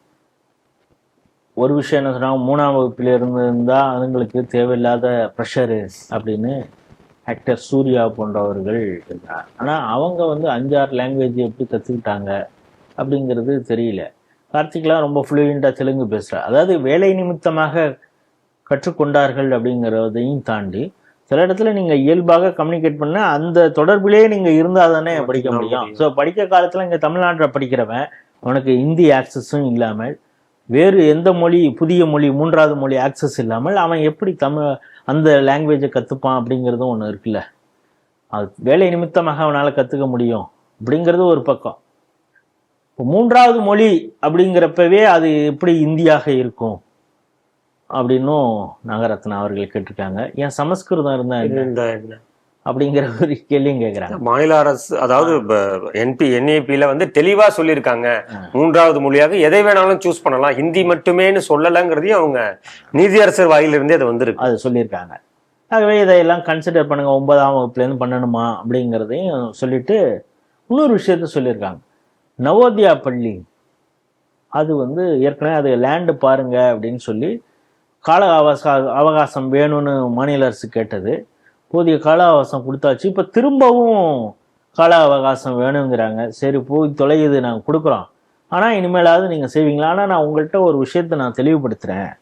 ஒரு விஷயம் என்ன சொன்னாங்க, 3ஆம் வகுப்பில் இருந்தால் அதுங்களுக்கு தேவையில்லாத ப்ரெஷரு அப்படின்னு ஆக்டர் சூர்யா போன்றவர்கள் இருந்தார். ஆனால் அவங்க 5-6 லாங்குவேஜ் எப்படி கற்றுக்கிட்டாங்க அப்படிங்கிறது தெரியல. கார்த்திக்லாம் ரொம்ப ஃப்ளூயண்ட்டாக தெலுங்கு பேசுகிறார். அதாவது வேலை நிமித்தமாக கற்றுக்கொண்டார்கள் அப்படிங்கிறதையும் தாண்டி சில இடத்துல நீங்கள் இயல்பாக கம்யூனிகேட் பண்ண அந்த தொடர்பிலேயே நீங்கள் இருந்தால் தானே படிக்க முடியும். ஸோ படிக்க காலத்தில் இங்கே தமிழ்நாட்டில் படிக்கிறவன் அவனுக்கு ஹிந்தி ஆக்சஸும் இல்லாமல், வேறு எந்த மொழி, புதிய மொழி, 3வது மொழி ஆக்சஸ் இல்லாமல் அவன் எப்படி அந்த லாங்குவேஜை கற்றுப்பான் அப்படிங்கிறதும் ஒன்று இருக்குல்ல. அது வேலை நிமித்தமாக அவனால் கற்றுக்க முடியும் அப்படிங்கிறது ஒரு பக்கம். இப்போ 3வது மொழி அப்படிங்கிறப்பவே அது எப்படி இந்தியாக இருக்கும் அப்படின்னும் நாகரத்னா அவர்கள் கேட்டிருக்காங்க. ஏன் சமஸ்கிருதம் இருந்தா என்ன? அப்படிங்கிற ஒரு கேள்வியும் கேட்குறாங்க. மாநில அரசு அதாவது NAP-ல வந்து தெளிவா சொல்லியிருக்காங்க, 3வது மொழியாக எதை வேணாலும் சூஸ் பண்ணலாம், ஹிந்தி மட்டுமேன்னு சொல்லலைங்கிறதையும் அவங்க நீதியரசர் வாயிலிருந்தே அது வந்துருக்கு, அது சொல்லியிருக்காங்க. ஆகவே இதையெல்லாம் கன்சிடர் பண்ணுங்க, 9ஆம் வகுப்புலேருந்து பண்ணணுமா அப்படிங்கிறதையும் சொல்லிட்டு இன்னொரு விஷயத்த சொல்லியிருக்காங்க. நவோதயா பள்ளி அது வந்து ஏற்கனவே அது லேண்டு பாருங்க அப்படின்னு சொல்லி கால அவகாசம் வேணும்னு மாநில அரசு கேட்டது. போதிய கால அவகாசம் கொடுத்தாச்சு. இப்போ திரும்பவும் கால அவகாசம் வேணுங்கிறாங்க. சரி போய் தொலையுது, நாங்கள் கொடுக்குறோம், ஆனால் இனிமேலாவது நீங்கள் செய்வீங்களா? ஆனால் நான் உங்கள்கிட்ட ஒரு விஷயத்தை நான் தெளிவுபடுத்துகிறேன்.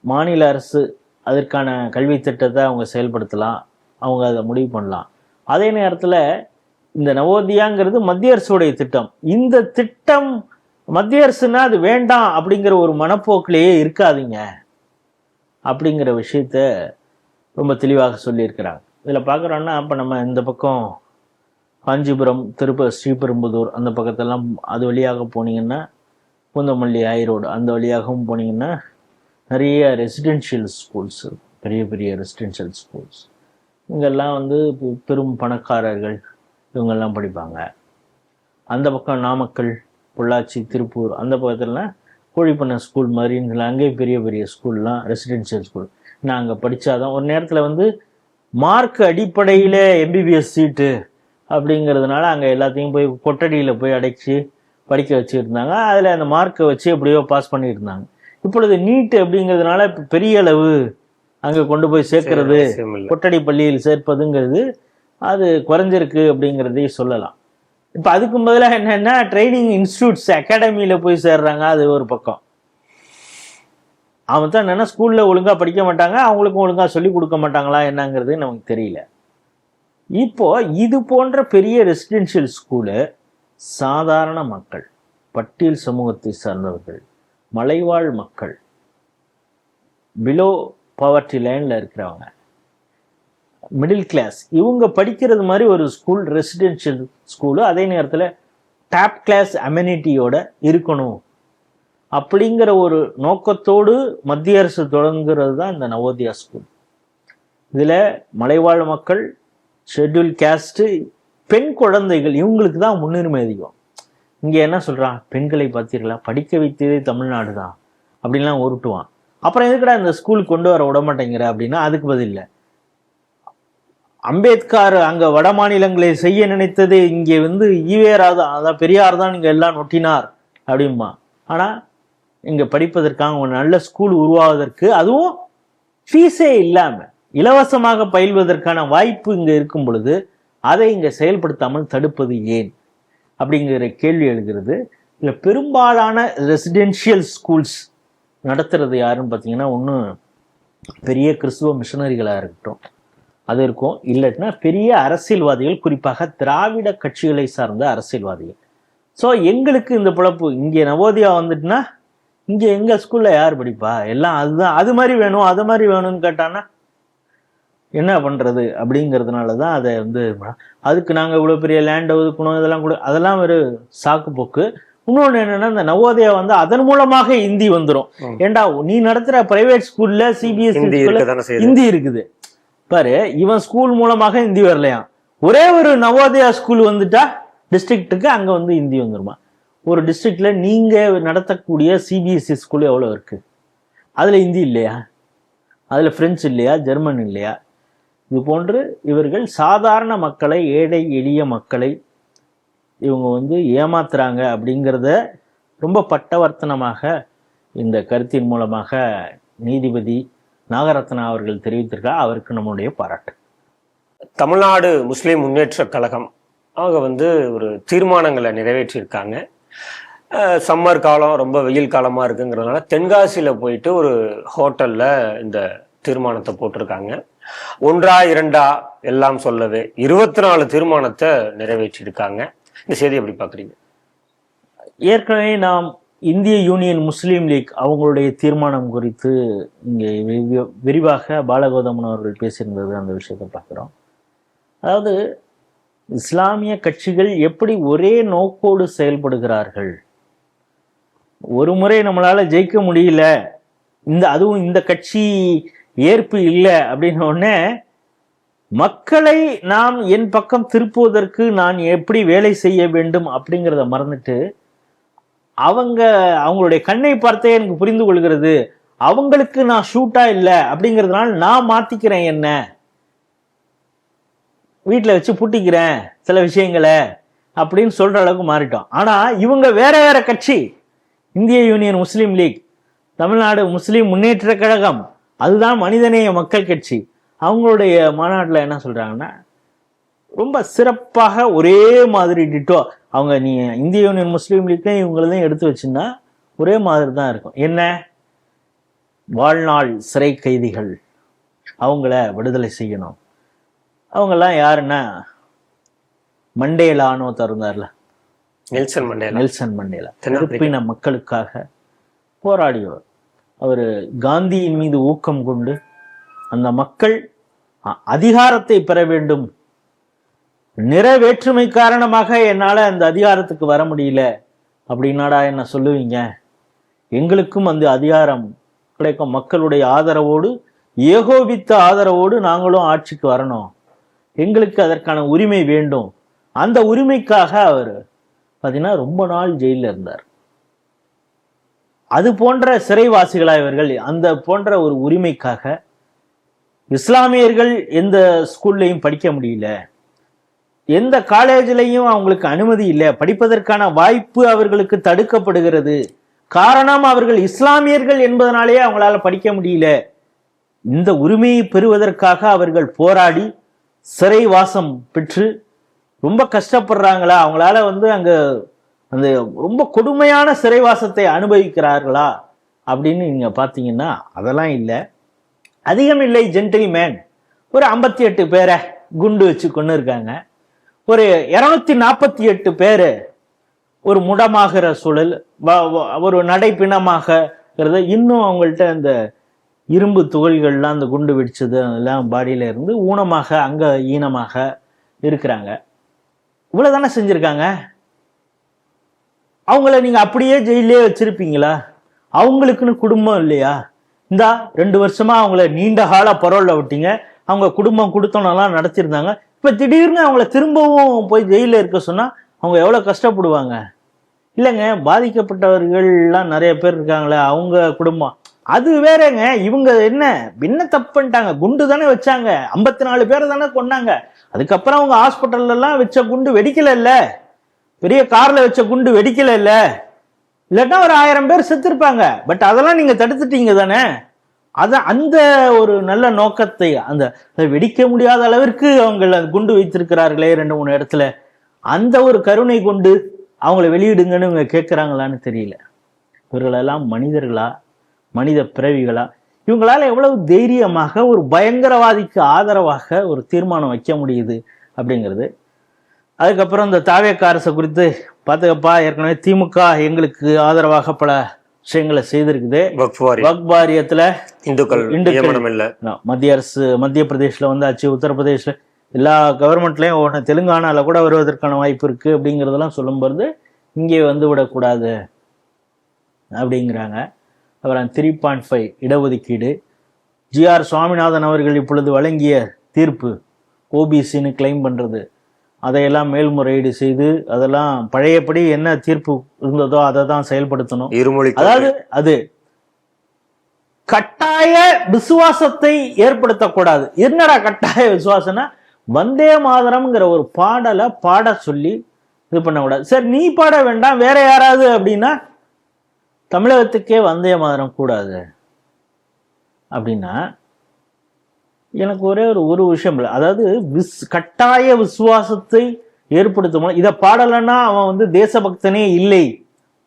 மாநில அரசு அதற்கான கல்வி திட்டத்தை அவங்க செயல்படுத்தலாம், அவங்க அதை முடிவு பண்ணலாம். அதே நேரத்தில் இந்த நவோதியாங்கிறது மத்திய அரசுடைய திட்டம். இந்த திட்டம் மத்திய அரசுனா அது வேண்டாம் அப்படிங்கிற ஒரு மனப்போக்கிலேயே இருக்காதீங்க அப்படிங்கிற விஷயத்த ரொம்ப தெளிவாக சொல்லியிருக்கிறாங்க. இதில் பார்க்குறோன்னா இப்போ நம்ம இந்த பக்கம் காஞ்சிபுரம், ஸ்ரீபெரும்புதூர் அந்த பக்கத்தெல்லாம் அது வழியாக போனீங்கன்னா, பூந்தமல்லி ரோடு அந்த வழியாகவும் போனீங்கன்னா நிறைய ரெசிடென்ஷியல் ஸ்கூல்ஸ், பெரிய பெரிய ரெசிடென்ஷியல் ஸ்கூல்ஸ். இங்கெல்லாம் வந்து பெரும் பணக்காரர்கள் இவங்கெல்லாம் படிப்பாங்க. அந்த பக்கம் நாமக்கல், பொள்ளாச்சி, திருப்பூர் அந்த பக்கத்துலலாம் கோழிப்பண்ணை ஸ்கூல் மாதிரின்னு அங்கேயும் பெரிய பெரிய ஸ்கூல்லாம் ரெசிடென்ஷியல் ஸ்கூல். நான் அங்கே படித்தாதான் ஒரு நேரத்தில் வந்து மார்க் அடிப்படையில் MBBS சீட்டு அப்படிங்கிறதுனால அங்கே எல்லாத்தையும் போய் கொட்டடியில் போய் அடைச்சி படிக்க வச்சுருந்தாங்க. அதில் அந்த மார்க்கை வச்சு எப்படியோ பாஸ் பண்ணியிருந்தாங்க. இப்பொழுது நீட் அப்படிங்கிறதுனால இப்போ பெரிய அளவு அங்கே கொண்டு போய் சேர்க்கறது, கொட்டடி பள்ளியில் சேர்ப்பதுங்கிறது அது குறைஞ்சிருக்கு அப்படிங்கிறதையும் சொல்லலாம். இப்போ அதுக்கு பதிலாக என்னென்னா ட்ரைனிங் இன்ஸ்டியூட்ஸ், அகாடமியில் போய் சேர்றாங்க. அது ஒரு பக்கம். அவன் தான் என்னென்னா ஸ்கூலில் ஒழுங்காக படிக்க மாட்டாங்க, அவங்களுக்கும் ஒழுங்காக சொல்லி கொடுக்க மாட்டாங்களா என்னங்கிறது நமக்கு தெரியல. இப்போ இது போன்ற பெரிய ரெசிடென்ஷியல் ஸ்கூலு சாதாரண மக்கள், பட்டியல் சமூகத்தை சார்ந்தவர்கள், மலைவாழ் மக்கள், பிலோ பவர்ட்டி லைனில் இருக்கிறவங்க, மிடில் கிளாஸ், இவங்க படிக்கிறது மாதிரி ஒரு ஸ்கூல் ரெசிடென்ஷியல் ஸ்கூலு அதே நேரத்தில் டாப் கிளாஸ் அமெனிட்டியோட இருக்கணும் அப்படிங்கிற ஒரு நோக்கத்தோடு மத்திய அரசு தொடங்குறது தான் இந்த நவோதயா ஸ்கூல். இதில் மலைவாழ் மக்கள், ஷெட்யூல் கேஸ்ட்டு, பெண் குழந்தைகள் இவங்களுக்கு தான் முன்னுரிமை அதிகம். இங்கே என்ன சொல்கிறான், பெண்களை பார்த்தீர்களா, படிக்க வைத்ததே தமிழ்நாடு தான் அப்படின்லாம் உருட்டுவான். அப்புறம் எதுக்கடா இந்த ஸ்கூல் கொண்டு வர விட மாட்டேங்கிற அப்படின்னா அதுக்கு பதில் இல்லை. அம்பேத்கர் அங்கே வட மாநிலங்களை செய்ய நினைத்தது இங்கே வந்து ஈவேராதான், அதான் பெரியார் தான் இங்கே எல்லாம் நொட்டினார் அப்படின்பா. ஆனால் இங்கே படிப்பதற்காக ஒரு நல்ல ஸ்கூல் உருவாவதற்கு, அதுவும் ஃபீஸே இல்லாமல் இலவசமாக பயில்வதற்கான வாய்ப்பு இங்கே இருக்கும் பொழுது அதை இங்கே செயல்படுத்தாமல் தடுப்பது ஏன் அப்படிங்கிற கேள்வி எழுகிறது. இல்லை பெரும்பாலான ரெசிடென்ஷியல் ஸ்கூல்ஸ் நடத்துறது யாருன்னு பார்த்தீங்கன்னா, ஒன்று பெரிய கிறிஸ்துவ மிஷனரிகளாக இருக்கட்டும், அது இருக்கும், இல்லைன்னா பெரிய அரசியல்வாதிகள், குறிப்பாக திராவிட கட்சிகளை சார்ந்த அரசியல்வாதிகள். ஸோ எங்களுக்கு இந்த பிழப்பு, இங்கே நவோதயா வந்துட்டுனா இங்கே எங்கள் ஸ்கூலில் யார் படிப்பா, எல்லாம் அதுதான், அது மாதிரி வேணும் அது மாதிரி வேணும்னு கேட்டான்னா என்ன பண்ணுறது அப்படிங்கிறதுனால தான் அதை வந்து அதுக்கு நாங்கள் இவ்வளோ பெரிய லேண்ட் ஒதுக்கணும் இதெல்லாம் கூட, அதெல்லாம் ஒரு சாக்கு போக்கு. இன்னொன்று என்னன்னா, இந்த நவோதயா வந்து அதன் மூலமாக ஹிந்தி வந்துடும். ஏண்டா நீ நடத்துகிற பிரைவேட் ஸ்கூலில் CBSE ஹிந்தி இருக்குது பாரு, இவன் ஸ்கூல் மூலமாக ஹிந்தி வரலையாம். ஒரே ஒரு நவோதயா ஸ்கூல் வந்துட்டா டிஸ்ட்ரிக்ட்டுக்கு அங்கே வந்து ஹிந்தி வந்துருமா. ஒரு டிஸ்ட்ரிக்டில் நீங்கள் நடத்தக்கூடிய CBSE ஸ்கூல் எவ்வளோ இருக்குது, அதில் ஹிந்தி இல்லையா, அதில் ஃப்ரெஞ்சு இல்லையா, ஜெர்மன் இல்லையா? இது போன்று இவர்கள் சாதாரண மக்களை, ஏழை எளிய மக்களை இவங்க வந்து ஏமாத்துறாங்க அப்படிங்கிறத ரொம்ப பட்டவர்த்தனமாக இந்த கருத்தின் மூலமாக நீதிபதி நாகரத்னா அவர்கள் தெரிவித்திருக்கார். அவருக்கு நம்முடைய பாராட்டு. தமிழ்நாடு முஸ்லிம் முன்னேற்ற கழகம் அவங்க வந்து ஒரு தீர்மானங்களை நிறைவேற்றியிருக்காங்க. சம்மர் காலம், ரொம்ப வெயில் காலமாக இருக்குங்கிறதுனால தென்காசியில் போயிட்டு ஒரு ஹோட்டலில் இந்த தீர்மானத்தை போட்டிருக்காங்க. 1 2 எல்லாம் சொல்லவே 24 தீர்மானத்தை நிறைவேற்றியிருக்காங்க. இந்த செய்தி எப்படி பார்க்குறீங்க? ஏற்கனவே நாம் இந்திய யூனியன் முஸ்லீம் லீக் அவங்களுடைய தீர்மானம் குறித்து இங்கே விரிவாக பாலகௌதமன் அவர்கள் பேசியிருந்தது, அந்த விஷயத்தை பார்க்குறோம். அதாவது இஸ்லாமிய கட்சிகள் எப்படி ஒரே நோக்கோடு செயல்படுகிறார்கள். ஒரு முறை நம்மளால ஜெயிக்க முடியல, அதுவும் இந்த கட்சி ஏற்பு இல்லை அப்படின்ன உடனே மக்களை நாம் என் பக்கம் திருப்புவதற்கு நான் எப்படி வேலை செய்ய வேண்டும் அப்படிங்கிறத மறந்துட்டு அவங்களுடைய கண்ணை பார்த்தே எனக்கு புரிந்து கொள்கிறது, அவங்களுக்கு நான் ஷூட்டா இல்லை அப்படிங்கிறதுனால நான் மாத்திக்கிறேன், என்ன வீட்டில் வச்சு பூட்டிக்கிறேன் சில விஷயங்களை அப்படின்னு சொல்ற அளவுக்கு மாறிட்டோம். ஆனா இவங்க வேற வேற கட்சி, இந்திய யூனியன் முஸ்லீம் லீக், தமிழ்நாடு முஸ்லீம் முன்னேற்ற கழகம், அதுதான் மனிதநேய மக்கள் கட்சி. அவங்களுடைய மாநாட்டில் என்ன சொல்றாங்கன்னா, ரொம்ப சிறப்பாக ஒரே மாதிரி டிட்டோ அவங்க நீ இந்திய யூனியன் முஸ்லீம் லீக்லையும் இவங்களதையும் எடுத்து வச்சுன்னா ஒரே மாதிரி தான் இருக்கும். என்ன, வாழ்நாள் சிறை கைதிகள் அவங்கள விடுதலை செய்யணும். அவங்கெல்லாம் யாருன்னா மண்டேலான்னு இருந்தார்ல, நெல்சன் மண்டேலா, கருப்பின மக்களுக்காக போராடியவர். அவர் காந்தியின் மீது ஊக்கம் கொண்டு அந்த மக்கள் அதிகாரத்தை பெற வேண்டும், நிறைவேற்றுமை காரணமாக என்னால அந்த அதிகாரத்துக்கு வர முடியல அப்படின்னாடா என்ன சொல்லுவீங்க, எங்களுக்கும் அந்த அதிகாரம் கிடைக்கும், மக்களுடைய ஆதரவோடு ஏகோபித்த ஆதரவோடு நாங்களும் ஆட்சிக்கு வரணும், எங்களுக்கு அதற்கான உரிமை வேண்டும். அந்த உரிமைக்காக அவர் பார்த்தீங்கன்னா ரொம்ப நாள் ஜெயிலில் இருந்தார். அது போன்ற சிறைவாசிகளா இவர்கள். அந்த போன்ற ஒரு உரிமைக்காக இஸ்லாமியர்கள் எந்த ஸ்கூல்லையும் படிக்க முடியல, எந்த காலேஜிலையும் அவங்களுக்கு அனுமதி இல்லை, படிப்பதற்கான வாய்ப்பு அவர்களுக்கு தடுக்கப்படுகிறது. காரணம் அவர்கள் இஸ்லாமியர்கள் என்பதனாலேயே அவங்களால படிக்க முடியல. இந்த உரிமையை பெறுவதற்காக அவர்கள் போராடி சிறைவாசம் பெற்று ரொம்ப கஷ்டப்படுறாங்களா, அவங்களால அங்க அந்த ரொம்ப கொடுமையான சிறைவாசத்தை அனுபவிக்கிறார்களா அப்படின்னு நீங்க பாத்தீங்கன்னா அதெல்லாம் இல்லை. அதிகம் இல்லை ஜென்டில்மேன், ஒரு 58 பேரை குண்டு வச்சு கொண்டு இருக்காங்க, ஒரு 248 பேரு ஒரு முடமாகிற சூழல், ஒரு நடைப்பிணமாக, இன்னும் அவங்கள்ட்ட அந்த இரும்பு துகள்கள்லாம் அந்த குண்டு வெடிச்சது அதெல்லாம் பாடியில இருந்து ஊனமாக அங்க ஈனமாக இருக்கிறாங்க. இவ்வளவுதானே செஞ்சிருக்காங்க. அவங்கள நீங்க அப்படியே ஜெயிலே வச்சிருப்பீங்களா? அவங்களுக்குன்னு குடும்பம் இல்லையா? இந்தா 2 வருஷமா அவங்கள நீண்ட கால பரோல்ல விட்டீங்க, அவங்க குடும்பம் கொடுத்தோன்னெல்லாம் நடத்திருந்தாங்க. இப்ப திடீர்னு அவங்கள திரும்பவும் போய் ஜெயில இருக்க சொன்னா அவங்க எவ்வளவு கஷ்டப்படுவாங்க. இல்லைங்க, பாதிக்கப்பட்டவர்கள்லாம் நிறைய பேர் இருக்காங்களே, அவங்க குடும்பம் அது வேறங்க. இவங்க என்ன தப்பு பண்ணிட்டாங்க? குண்டு தானே வச்சாங்க, 54 பேரை தானே கொன்னாங்க. அதுக்கப்புறம் அவங்க ஹாஸ்பிட்டல்ல எல்லாம் வச்ச குண்டு வெடிக்கல இல்ல, பெரிய கார்ல வச்ச குண்டு வெடிக்கல இல்ல, இல்லட்டா ஒரு 1000 பேர் செத்துருப்பாங்க. பட் அதெல்லாம் நீங்க தடுத்துட்டீங்க தானே. அந்த ஒரு நல்ல நோக்கத்தை அந்த வெடிக்க முடியாத அளவிற்கு அவங்க குண்டு வைத்திருக்கிறார்களே 2-3 இடத்துல, அந்த ஒரு கருணை கொண்டு அவங்கள வெளியிடுங்கன்னு இவங்க கேட்கிறாங்களான்னு தெரியல. இவர்களெல்லாம் மனிதர்களா, மனித பிறவிகளா? இவங்களால எவ்வளவு தைரியமாக ஒரு பயங்கரவாதிக்கு ஆதரவாக ஒரு தீர்மானம் வைக்க முடியுது அப்படிங்கிறது. அதுக்கப்புறம் இந்த தாவேக்கா அரசை குறித்து பார்த்துக்கப்பா, ஏற்கனவே திமுக எங்களுக்கு ஆதரவாக பல விஷயங்களை செய்திருக்குது. வக்ஃப் வாரியத்துல இந்துக்கள் மத்திய அரசு, மத்திய பிரதேஷ்ல வந்தாச்சு, உத்தரப்பிரதேஷ்ல, எல்லா கவர்மெண்ட்லயும் ஒன்று, தெலுங்கானால கூட வருவதற்கான வாய்ப்பு இருக்கு அப்படிங்கிறதெல்லாம் சொல்லும்போது இங்கே விடக்கூடாது அப்படிங்கிறாங்க. அப்புறம் 3.5 இடஒதுக்கீடு, ஜிஆர் சுவாமிநாதன் அவர்கள் இப்பொழுது வழங்கிய தீர்ப்பு ஓபிசின்னு கிளைம் பண்றது, அதையெல்லாம் மேல்முறையீடு செய்து அதெல்லாம் பழையபடி என்ன தீர்ப்பு இருந்ததோ அதை தான் செயல்படுத்தணும். அதாவது அது கட்டாய விசுவாசத்தை ஏற்படுத்தக்கூடாது. என்னடா கட்டாய விசுவாசம்னா, வந்தே மாதரம்ங்கிற ஒரு பாடலை பாட சொல்லி இது பண்ணக்கூடாது. சரி, நீ பாட வேண்டாம், வேற யாராவது அப்படின்னா தமிழகத்துக்கே வந்தே மாதரம் கூடாது அப்படின்னா எனக்கு ஒரே ஒரு விஷயம் இல்லை. அதாவது கட்டாய விசுவாசத்தை ஏற்படுத்தும், இதை பாடலைன்னா அவன் தேசபக்தனே இல்லை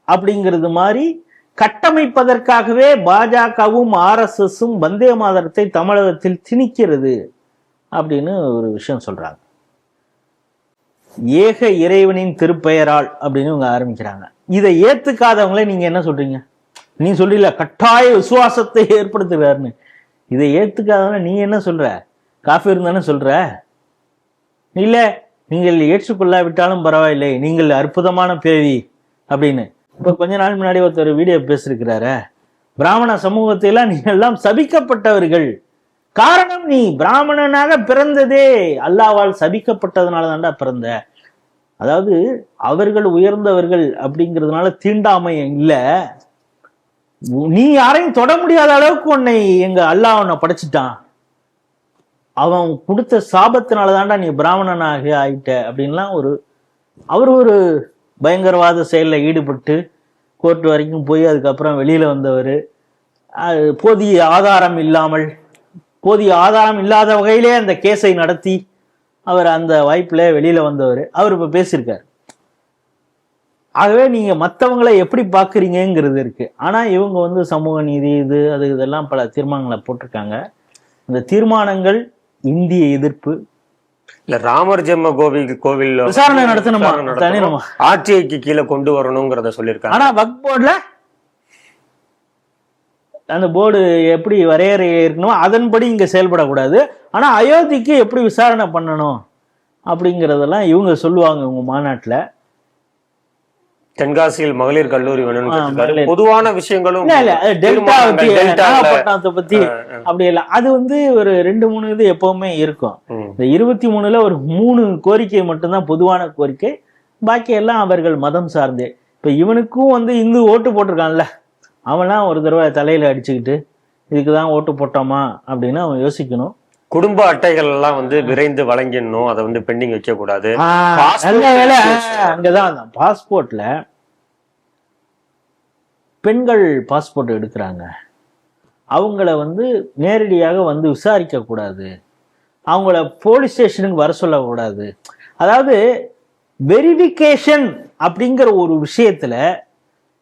அப்படிங்கிறது மாதிரி கட்டமைப்பதற்காகவே பாஜகவும் RSSம் வந்தே மாதரத்தை தமிழகத்தில் திணிக்கிறது அப்படின்னு ஒரு விஷயம் சொல்றாங்க. ஏக இறைவனின் திருப்பெயரால் அப்படின்னு இவங்க ஆரம்பிக்கிறாங்க. இதை ஏத்துக்காதவங்களே நீங்க என்ன சொல்றீங்க? நீ சொல்றீல கட்டாய விசுவாசத்தை ஏற்படுத்துவாருன்னு. இதை ஏத்துக்காதவங்க நீ என்ன சொல்ற? காஃபிர் தானே சொல்ற? இல்ல, நீங்கள் ஏற்றுக்கொள்ளாவிட்டாலும் பரவாயில்லை, நீங்கள் அற்புதமான பேவி அப்படின்னு. இப்ப கொஞ்ச நாள் முன்னாடி ஒருத்தர் வீடியோ பேசிருக்கிறாரு, பிராமண சமூகத்தை எல்லாம் நீங்க எல்லாம் சபிக்கப்பட்டவர்கள், காரணம் நீ பிராமணனாக பிறந்ததே அல்லாவால் சபிக்கப்பட்டதுனால தான்டா பிறந்த. அதாவது அவர்கள் உயர்ந்தவர்கள் அப்படிங்கிறதுனால தீண்டாமை இல்ல, நீ யாரையும் தொட முடியாத அளவுக்கு உன்னை எங்க அல்லாஹ் உன்னை படைச்சிட்டான், அவன் கொடுத்த சாபத்தினால தான்டா நீ பிராமணனாக ஆயிட்ட அப்படின்லாம் அவர் ஒரு பயங்கரவாத செயலில் ஈடுபட்டு கோர்ட் வரைக்கும் போய் அதுக்கப்புறம் வெளியில வந்தவர். போதிய ஆதாரம் இல்லாத வகையிலே அந்த கேஸை நடத்தி அவர் அந்த வாய்ப்புல வெளியில வந்தவர். அவர் இப்ப பேசியிருக்காரு. ஆகவே நீங்க மற்றவங்களை எப்படி பாக்குறீங்கிறது இருக்கு. ஆனா இவங்க சமூக நீதி இதெல்லாம் பல தீர்மானங்களை போட்டிருக்காங்க. இந்த தீர்மானங்கள் இந்திய எதிர்ப்பு. இல்ல ராமர் ஜென்ம கோவில் விசாரணை நடத்தணுமா, ஆட்சிக்கு கீழே கொண்டு வரணுங்கிறத சொல்லியிருக்காங்க. ஆனா வக்ஃப் போர்டுல அந்த போர்டு எப்படி வரையறை இருக்கணுமோ அதன்படி இங்க செயல்படக்கூடாது. ஆனா அயோத்திக்கு எப்படி விசாரணை பண்ணணும் அப்படிங்கறதெல்லாம் இவங்க சொல்லுவாங்க இவங்க மாநாட்டுல. தென்காசியில் மகளிர் கல்லூரி வேணும்னு பொதுவான விஷயங்களும் டெல்டாவை பத்தி அப்படி இல்லை. அது ஒரு 2-3 இது எப்பவுமே இருக்கும். இந்த 23ல ஒரு 3 கோரிக்கை மட்டும்தான் பொதுவான கோரிக்கை, பாக்கி எல்லாம் அவர்கள் மதம் சார்ந்தே. இப்ப இவனுக்கும் இந்து ஓட்டு போட்டிருக்கான்ல, அவன்லாம் ஒரு தடவை தலையில அடிச்சுக்கிட்டு இதுக்குதான் ஓட்டு போட்டோமா அப்படின்னு அவன் யோசிக்கணும். குடும்ப அட்டைகள் எல்லாம் விரைந்து வழங்கிடணும், அதை பெண்டிங் வைக்க கூடாது. அங்கதான் பாஸ்போர்ட்ல பெண்கள் பாஸ்போர்ட் எடுக்கிறாங்க, அவங்கள நேரடியாக விசாரிக்க கூடாது, அவங்கள போலீஸ் ஸ்டேஷனுக்கு வர சொல்லக்கூடாது. அதாவது வெரிஃபிகேஷன் அப்படிங்கிற ஒரு விஷயத்துல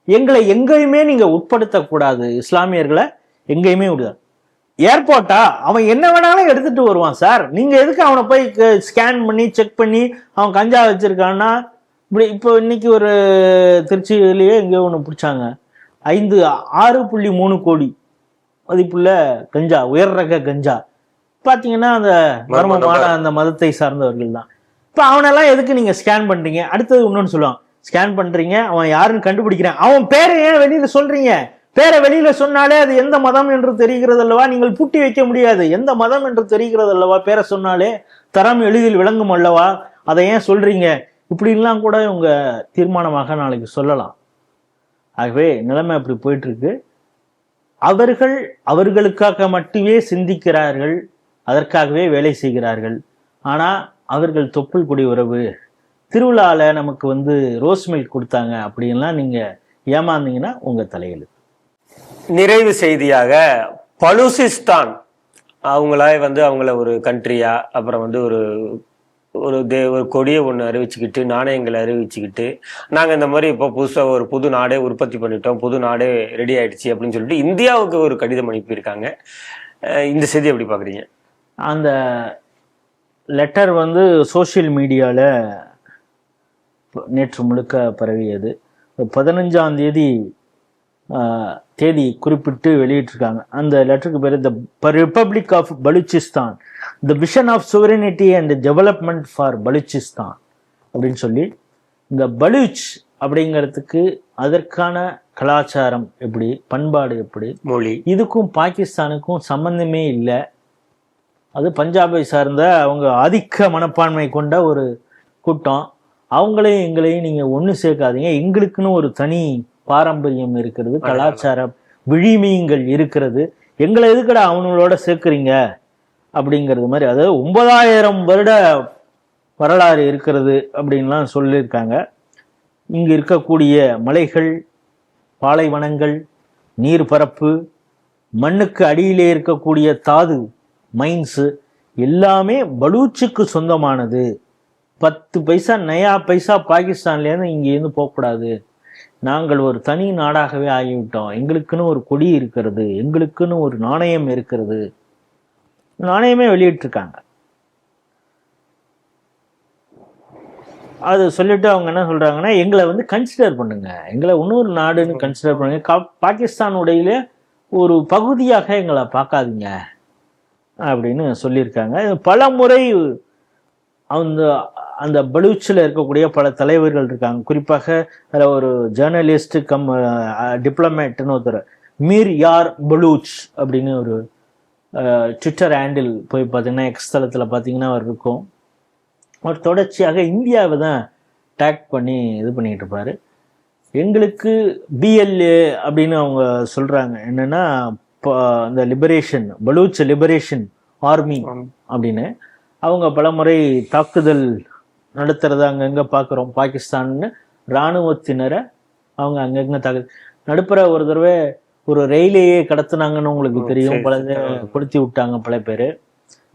எங்களை எங்கேயுமே நீங்க உட்படுத்தக்கூடாது, இஸ்லாமியர்களை எங்கேயுமே விடுதா. ஏர்போர்ட்டா அவன் என்ன வேணாலும் எடுத்துட்டு வருவான் சார், நீங்க எதுக்கு அவனை போய் ஸ்கேன் பண்ணி செக் பண்ணி அவன் கஞ்சா வச்சிருக்கான்னா இப்படி. இப்போ இன்னைக்கு ஒரு திருச்சியிலேயே எங்கேயோ ஒன்று பிடிச்சாங்க, 6.3 கோடி மதிப்புள்ள கஞ்சா, உயர் ரக கஞ்சா. பார்த்தீங்கன்னா அந்த மர்மமான அந்த மதத்தை சார்ந்தவர்கள் தான். இப்போ அவனெல்லாம் எதுக்கு நீங்க ஸ்கேன் பண்றீங்க? அடுத்தது இன்னொன்னு சொல்லுவான், ஸ்கேன் பண்றீங்க அவன் யாருன்னு கண்டுபிடிக்கிறேன், அவன் பேரை ஏன் வெளியில சொல்றீங்க? பேரை வெளியில சொன்னாலே அது எந்த மதம் என்று தெரிகிறது அல்லவா, நீங்கள் பூட்டி வைக்க முடியாது. எந்த மதம் என்று தெரிகிறது அல்லவா, பேரை சொன்னாலே தரம் எளிதில் விளங்கும் அல்லவா, அதை ஏன் சொல்றீங்க? இப்படிலாம் கூட இவங்க தீர்மானமாக நாளைக்கு சொல்லலாம். ஆகவே நிலைமை அப்படி போயிட்டு இருக்கு. அவர்களுக்காக மட்டுமே சிந்திக்கிறார்கள், அதற்காகவே வேலை செய்கிறார்கள். ஆனா அவர்கள் தொப்புள் கொடி உறவு, திருவிழால நமக்கு ரோஸ் மில்க் கொடுத்தாங்க அப்படின்லாம் நீங்க ஏமாந்தீங்கன்னா உங்க தலையில். நிறைவு செய்தியாக பலுசிஸ்தான் அவங்கள அவங்கள ஒரு கண்ட்ரியா, அப்புறம் ஒரு கொடியை ஒன்று அறிவிச்சுக்கிட்டு, நாணயங்களை அறிவிச்சுக்கிட்டு, நாங்கள் இந்த மாதிரி இப்போ புதுசாக ஒரு புது நாடே உற்பத்தி பண்ணிட்டோம், புது நாடே ரெடி ஆயிடுச்சு அப்படின்னு சொல்லிட்டு இந்தியாவுக்கு ஒரு கடிதம் அனுப்பியிருக்காங்க. இந்த செய்தி எப்படி பார்க்குறீங்க? அந்த லெட்டர் சோசியல் மீடியாவில் நேற்று முழுக்க பரவியது. 15ஆம் தேதி குறிப்பிட்டு வெளியிட்டிருக்காங்க. அந்த லெட்டருக்கு பேர் the republic of Balochistan, the vision of sovereignty and development for Balochistan அப்படின்னு சொல்லி. இந்த பலூச் அப்படிங்கிறதுக்கு அதற்கான கலாச்சாரம் எப்படி, பண்பாடு எப்படி, மொழி, இதுக்கும் பாகிஸ்தானுக்கும் சம்பந்தமே இல்லை. அது பஞ்சாபை சார்ந்த அவங்க ஆதிக்க மனப்பான்மை கொண்ட ஒரு கூட்டம். அவங்களையும் எங்களையும் நீங்க ஒன்று சேர்க்காதீங்க, எங்களுக்குன்னு ஒரு தனி பாரம்பரியம் இருக்கிறது, கலாச்சார விழிமீங்கள் இருக்கிறது, எங்களை எதுக்கடா அவங்களோட சேர்க்குறீங்க அப்படிங்கிறது மாதிரி. அதாவது 9000 வருட வரலாறு இருக்கிறது அப்படின்லாம் சொல்லியிருக்காங்க. இங்கு இருக்கக்கூடிய மலைகள், பாலைவனங்கள், நீர்பரப்பு, மண்ணுக்கு அடியிலே இருக்கக்கூடிய தாது மைன்ஸு எல்லாமே பலூச்சுக்கு சொந்தமானது. 10 பைசா நயா பைசா பாகிஸ்தான்லேருந்து இங்கேருந்து போகக்கூடாது, நாங்கள் ஒரு தனி நாடாகவே ஆகிவிட்டோம், எங்களுக்குன்னு ஒரு கொடி இருக்கிறது, எங்களுக்குன்னு ஒரு நாணயம் இருக்கிறது. நாணயமே வெளியிட்டிருக்காங்க. அது சொல்லிட்டு அவங்க என்ன சொல்றாங்கன்னா, எங்களை கன்சிடர் பண்ணுங்க, எங்களை இன்னொரு நாடுன்னு கன்சிடர் பண்ணுங்க, பாகிஸ்தானுடைய ஒரு பகுதியாக எங்களை பார்க்காதீங்க அப்படின்னு சொல்லியிருக்காங்க. பல முறை அந்த பலூச்சில் இருக்கக்கூடிய பல தலைவர்கள் இருக்காங்க. குறிப்பாக அதில் ஒரு ஜேர்னலிஸ்ட் டிப்ளமேட்னு ஒருத்தர், மீர் யார் பலூச் அப்படின்னு ஒரு ட்விட்டர் ஹேண்டில் போய் பார்த்தீங்கன்னா எக்ஸ் தளத்தில் பார்த்தீங்கன்னா அவர் இருக்கும். அவர் தொடர்ச்சியாக இந்தியாவை தான் டேக் பண்ணி இது பண்ணிக்கிட்டு இருப்பார். எங்களுக்கு பிஎல்ஏ அப்படின்னு அவங்க சொல்கிறாங்க. என்னென்னா இப்போ இந்த லிபரேஷன் பலூச் லிபரேஷன் ஆர்மி அப்படின்னு அவங்க பல முறை தாக்குதல் நடத்துறத அங்கங்கே பார்க்குறோம். பாகிஸ்தான்னு இராணுவத்தினரை அவங்க அங்கங்கே நடுப்புற ஒரு தடவை ஒரு ரயிலையே கடத்துனாங்கன்னு உங்களுக்கு தெரியும். பல கொளுத்தி விட்டாங்க பல பேர்.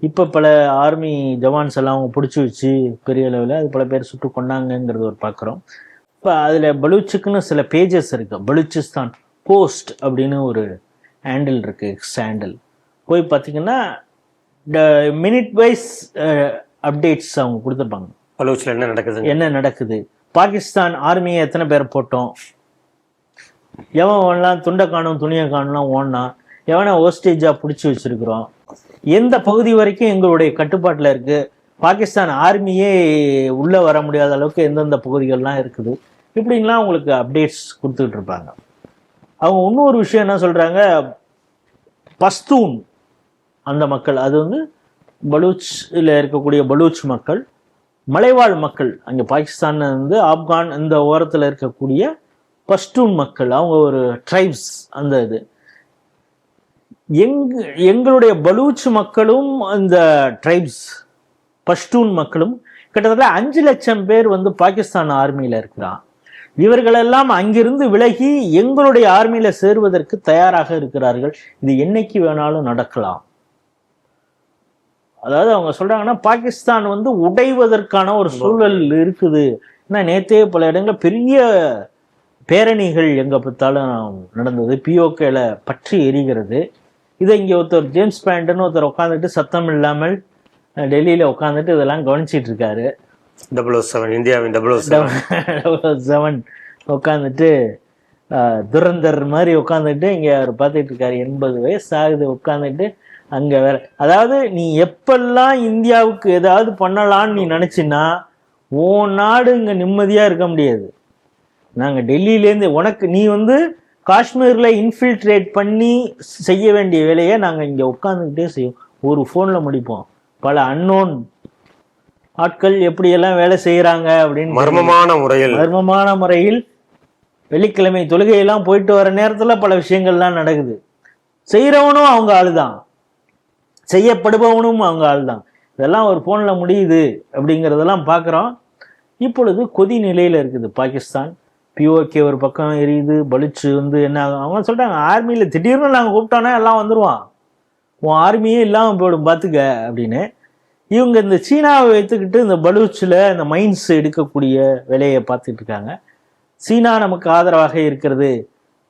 இப்போ பல ஆர்மி ஜவான்ஸ் எல்லாம் அவங்க பிடிச்சி வச்சு பெரிய அளவில் அது பல பேர் சுட்டு கொண்டாங்கங்கிறது ஒரு பார்க்குறோம். இப்போ அதில் பலூச்சுக்குன்னு சில பேஜஸ் இருக்குது. பலூச்சிஸ்தான் போஸ்ட் அப்படின்னு ஒரு ஹேண்டில் இருக்குது, எக்ஸ் ஹேண்டில். போய் பார்த்தீங்கன்னா மினிட் வைஸ் அப்டேட்ஸ் அவங்க கொடுத்துருப்பாங்க. பலூச்சில் என்ன நடக்குது, பாகிஸ்தான் ஆர்மியை எத்தனை பேர் போட்டோம், எவன் ஓடலாம் துண்டை காணும் துணியை காணலாம் ஓடலாம், எவனை ஹோஸ்டேஜாக பிடிச்சி வச்சிருக்கிறோம், எந்த பகுதி வரைக்கும் எங்களுடைய கட்டுப்பாட்டில் இருக்குது, பாகிஸ்தான் ஆர்மியே உள்ளே வர முடியாத அளவுக்கு எந்தெந்த பகுதிகள்லாம் இருக்குது, இப்படின்லாம் உங்களுக்கு அப்டேட்ஸ் கொடுத்துக்கிட்டு இருப்பாங்க. அவங்க இன்னொரு விஷயம் என்ன சொல்கிறாங்க, பஸ்தூன் அந்த மக்கள், அது வந்து பலூச்சில் இருக்கக்கூடிய பலூச் மக்கள், மலைவாழ் மக்கள், அங்கே பாகிஸ்தான் வந்து ஆப்கான் இந்த ஓரத்தில் இருக்கக்கூடிய பஷ்டூன் மக்கள், அவங்க ஒரு ட்ரைப்ஸ். அந்த இது எங்களுடைய பலூச் மக்களும் அந்த ட்ரைப்ஸ் பஷ்டூன் மக்களும் கிட்டத்தட்ட 5 லட்சம் பேர் வந்து பாகிஸ்தான் ஆர்மியில் இருக்கிறான். இவர்களெல்லாம் அங்கிருந்து விலகி எங்களுடைய ஆர்மியில சேருவதற்கு தயாராக இருக்கிறார்கள். இது என்னைக்கு வேணாலும் நடக்கலாம். அதாவது அவங்க சொல்றாங்கன்னா பாகிஸ்தான் வந்து உடைவதற்கான ஒரு சூழல் இருக்குது. ஏன்னா நேத்தே பல இடங்களில் பெரிய பேரணிகள் எங்க பார்த்தாலும் நடந்தது. பிஓகேல பற்றி எரிகிறது. இதை இங்கே ஒருத்தர் ஜேம்ஸ் பேண்ட்னு ஒருத்தர் உட்காந்துட்டு சத்தம் இல்லாமல் டெல்லியில உட்காந்துட்டு இதெல்லாம் கவனிச்சிட்டு இருக்காரு. 007 இந்தியாவின் 007 உட்காந்துட்டு துரந்தர் மாதிரி உட்காந்துட்டு இங்கே அவர் பார்த்துட்டு இருக்காரு. 80 வயசு ஆகுது உட்காந்துட்டு அங்கே வேற. அதாவது நீ எப்பெல்லாம் இந்தியாவுக்கு ஏதாவது பண்ணலான்னு நீ நினைச்சின்னா உன் நாடு இங்கே நிம்மதியாக இருக்க முடியாது. நாங்கள் டெல்லியிலேருந்து உனக்கு நீ வந்து காஷ்மீரில் இன்ஃபில்ட்ரேட் பண்ணி செய்ய வேண்டிய வேலையை நாங்கள் இங்கே உட்காந்துக்கிட்டே செய்வோம். ஒரு ஃபோனில் முடிப்போம். பல அன்னோன் ஆட்கள் எப்படியெல்லாம் வேலை செய்கிறாங்க அப்படின்னு மர்மமான முறையில் வெள்ளிக்கிழமை தொழுகையெல்லாம் போயிட்டு வர நேரத்தில் பல விஷயங்கள்லாம் நடக்குது. செய்கிறவனும் அவங்க ஆளுதான், செய்யப்படுபவனும் அவங்க ஆளுதான். இதெல்லாம் ஒரு ஃபோனில் முடியுது அப்படிங்கிறதெல்லாம் பார்க்குறோம். இப்பொழுது கொதி நிலையில் இருக்குது பாகிஸ்தான். பிஓகே ஒரு பக்கம் எரியுது. பலுச்சு வந்து என்ன ஆகும், அவங்க சொல்கிறாங்க ஆர்மியில் திடீர்னு நாங்கள் கூப்பிட்டோன்னா எல்லாம் வந்துடுவான், உன் ஆர்மியே இல்லாமல் போயிடும் பார்த்துக்க அப்படின்னு. இவங்க இந்த சீனாவை வைத்துக்கிட்டு இந்த பலூச்சில் இந்த மைன்ஸ் எடுக்கக்கூடிய வேலையை பார்த்துட்டு இருக்காங்க. சீனா நமக்கு ஆதரவாக இருக்கிறது.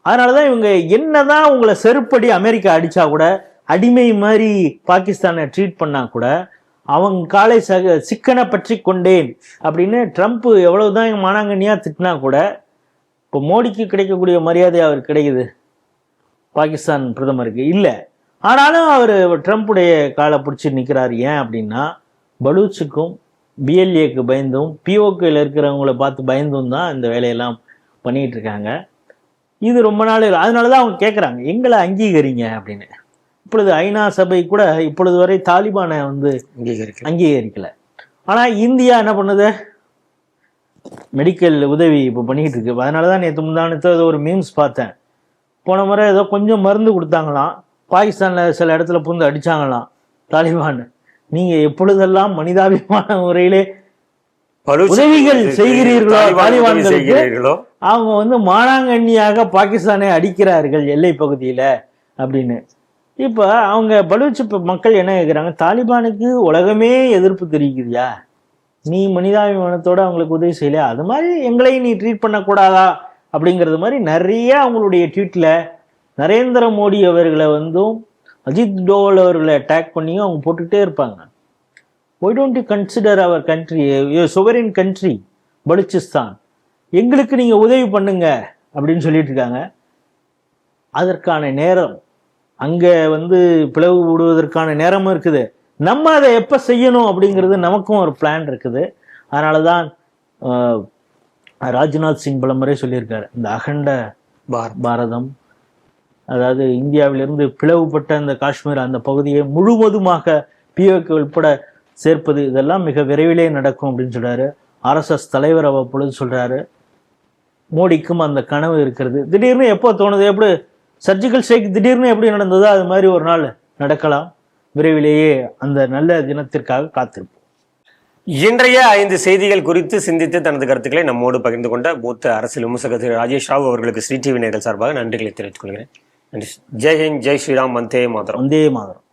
அதனால தான் இவங்க என்னதான் உங்களை செருப்படி அமெரிக்கா அடித்தா கூட, அடிமை மாதிரி பாகிஸ்தானை ட்ரீட் பண்ணால் கூட, அவங்க காலை சிக்கனை பற்றி கொண்டேன் அப்படின்னு ட்ரம்ப் எவ்வளவுதான் மானாங்கண்ணியாக திட்டினா கூட, இப்போ மோடிக்கு கிடைக்கக்கூடிய மரியாதை அவருக்கு கிடைக்குது, பாகிஸ்தான் பிரதமருக்கு இல்லை. ஆனாலும் அவர் ட்ரம்ப்புடைய காலை பிடிச்சி நிற்கிறார். ஏன் அப்படின்னா பலூச்சுக்கும் பிஎல்ஏக்கு பயந்தும் பிஓகேல இருக்கிறவங்கள பார்த்து பயந்தும் தான் இந்த வேலையெல்லாம் பண்ணிட்டு இருக்காங்க. இது ரொம்ப நாள். அதனால தான் அவங்க கேட்குறாங்க எங்களை அங்கீகரிங்க அப்படின்னு. இப்பொழுது ஐநா சபை கூட இப்பொழுது வரை தாலிபானை வந்து அங்கீகரிக்கல. ஆனால் இந்தியா என்ன பண்ணுது, மெடிக்கல் உதவி இப்போ பண்ணிக்கிட்டு இருக்கு. அதனால தான் நேற்று முந்தானத்தை ஒரு மீம்ஸ் பார்த்தேன். போன முறை ஏதோ கொஞ்சம் மருந்து கொடுத்தாங்களாம், பாகிஸ்தானில் சில இடத்துல புந்து அடித்தாங்களாம் தாலிபான். நீங்கள் எப்பொழுதெல்லாம் மனிதாபிமான முறையிலே உதவிகள் செய்கிறீர்களோ தாலிபான்களுக்கு, அவங்க வந்து மானாங்கண்ணியாக பாகிஸ்தானை அடிக்கிறார்கள் எல்லை பகுதியில் அப்படின்னு. இப்போ அவங்க பலூச் மக்கள் என்ன கேட்குறாங்க, தாலிபானுக்கு உலகமே எதிர்ப்பு தெரிவிக்குதியா, நீ மனிதாபிமானத்தோடு அவங்களுக்கு உதவி செய்யலையா, அது மாதிரி எங்களையும் நீ ட்ரீட் பண்ணக்கூடாதா அப்படிங்கிறது மாதிரி நிறைய அவங்களுடைய ட்வீட்டில் நரேந்திர மோடி அவர்களை வந்தும் அஜித் டோவல் அவர்களை அட்டாக் பண்ணியும் அவங்க போட்டுக்கிட்டே இருப்பாங்க. Why don't you consider our country sovereign country Balochistan, எங்களுக்கு நீங்கள் உதவி பண்ணுங்க அப்படின்னு சொல்லிட்டு இருக்காங்க. அதற்கான நேரம் அங்கே வந்து பிளவு விடுவதற்கான நேரமும் இருக்குது. நம்ம அதை எப்போ செய்யணும் அப்படிங்கிறது நமக்கும் ஒரு பிளான் இருக்குது. அதனால தான் ராஜ்நாத் சிங் பல முறை சொல்லியிருக்காரு, இந்த அகண்ட பாரதம் அதாவது இந்தியாவிலிருந்து பிளவுபட்ட அந்த காஷ்மீர் அந்த பகுதியை முழுவதுமாக பிஓகே உட்பட சேர்ப்பது, இதெல்லாம் மிக விரைவிலே நடக்கும் அப்படின்னு சொல்றாரு. RSS தலைவர் அவ்வப்பொழுது சொல்றாரு. மோடிக்கும் அந்த கனவு இருக்கிறது. திடீர்னு எப்போ தோணுது, எப்படி சர்ஜிக்கல் ஸ்ட்ரைக் திடீர்னு எப்படி நடந்ததோ அது மாதிரி ஒரு நாள் நடக்கலாம். விரைவிலேயே அந்த நல்ல தினத்திற்காக காத்திருப்போம். இன்றைய 5 செய்திகள் குறித்து சிந்தித்து தனது கருத்துக்களை நம்மோடு பகிர்ந்து கொண்ட மூத்த அரசியல் விமர்சகர் திரு ராஜேஷ் ராவ் அவர்களுக்கு ஸ்ரீ டிவி நேயர்கள் சார்பாக நன்றிகளை தெரிவித்துக் கொள்கிறேன். நன்றி. ஜெய் ஹிந்த், ஜெய் ஸ்ரீராம், வந்தே மாதரம். வந்தே மாதரம்.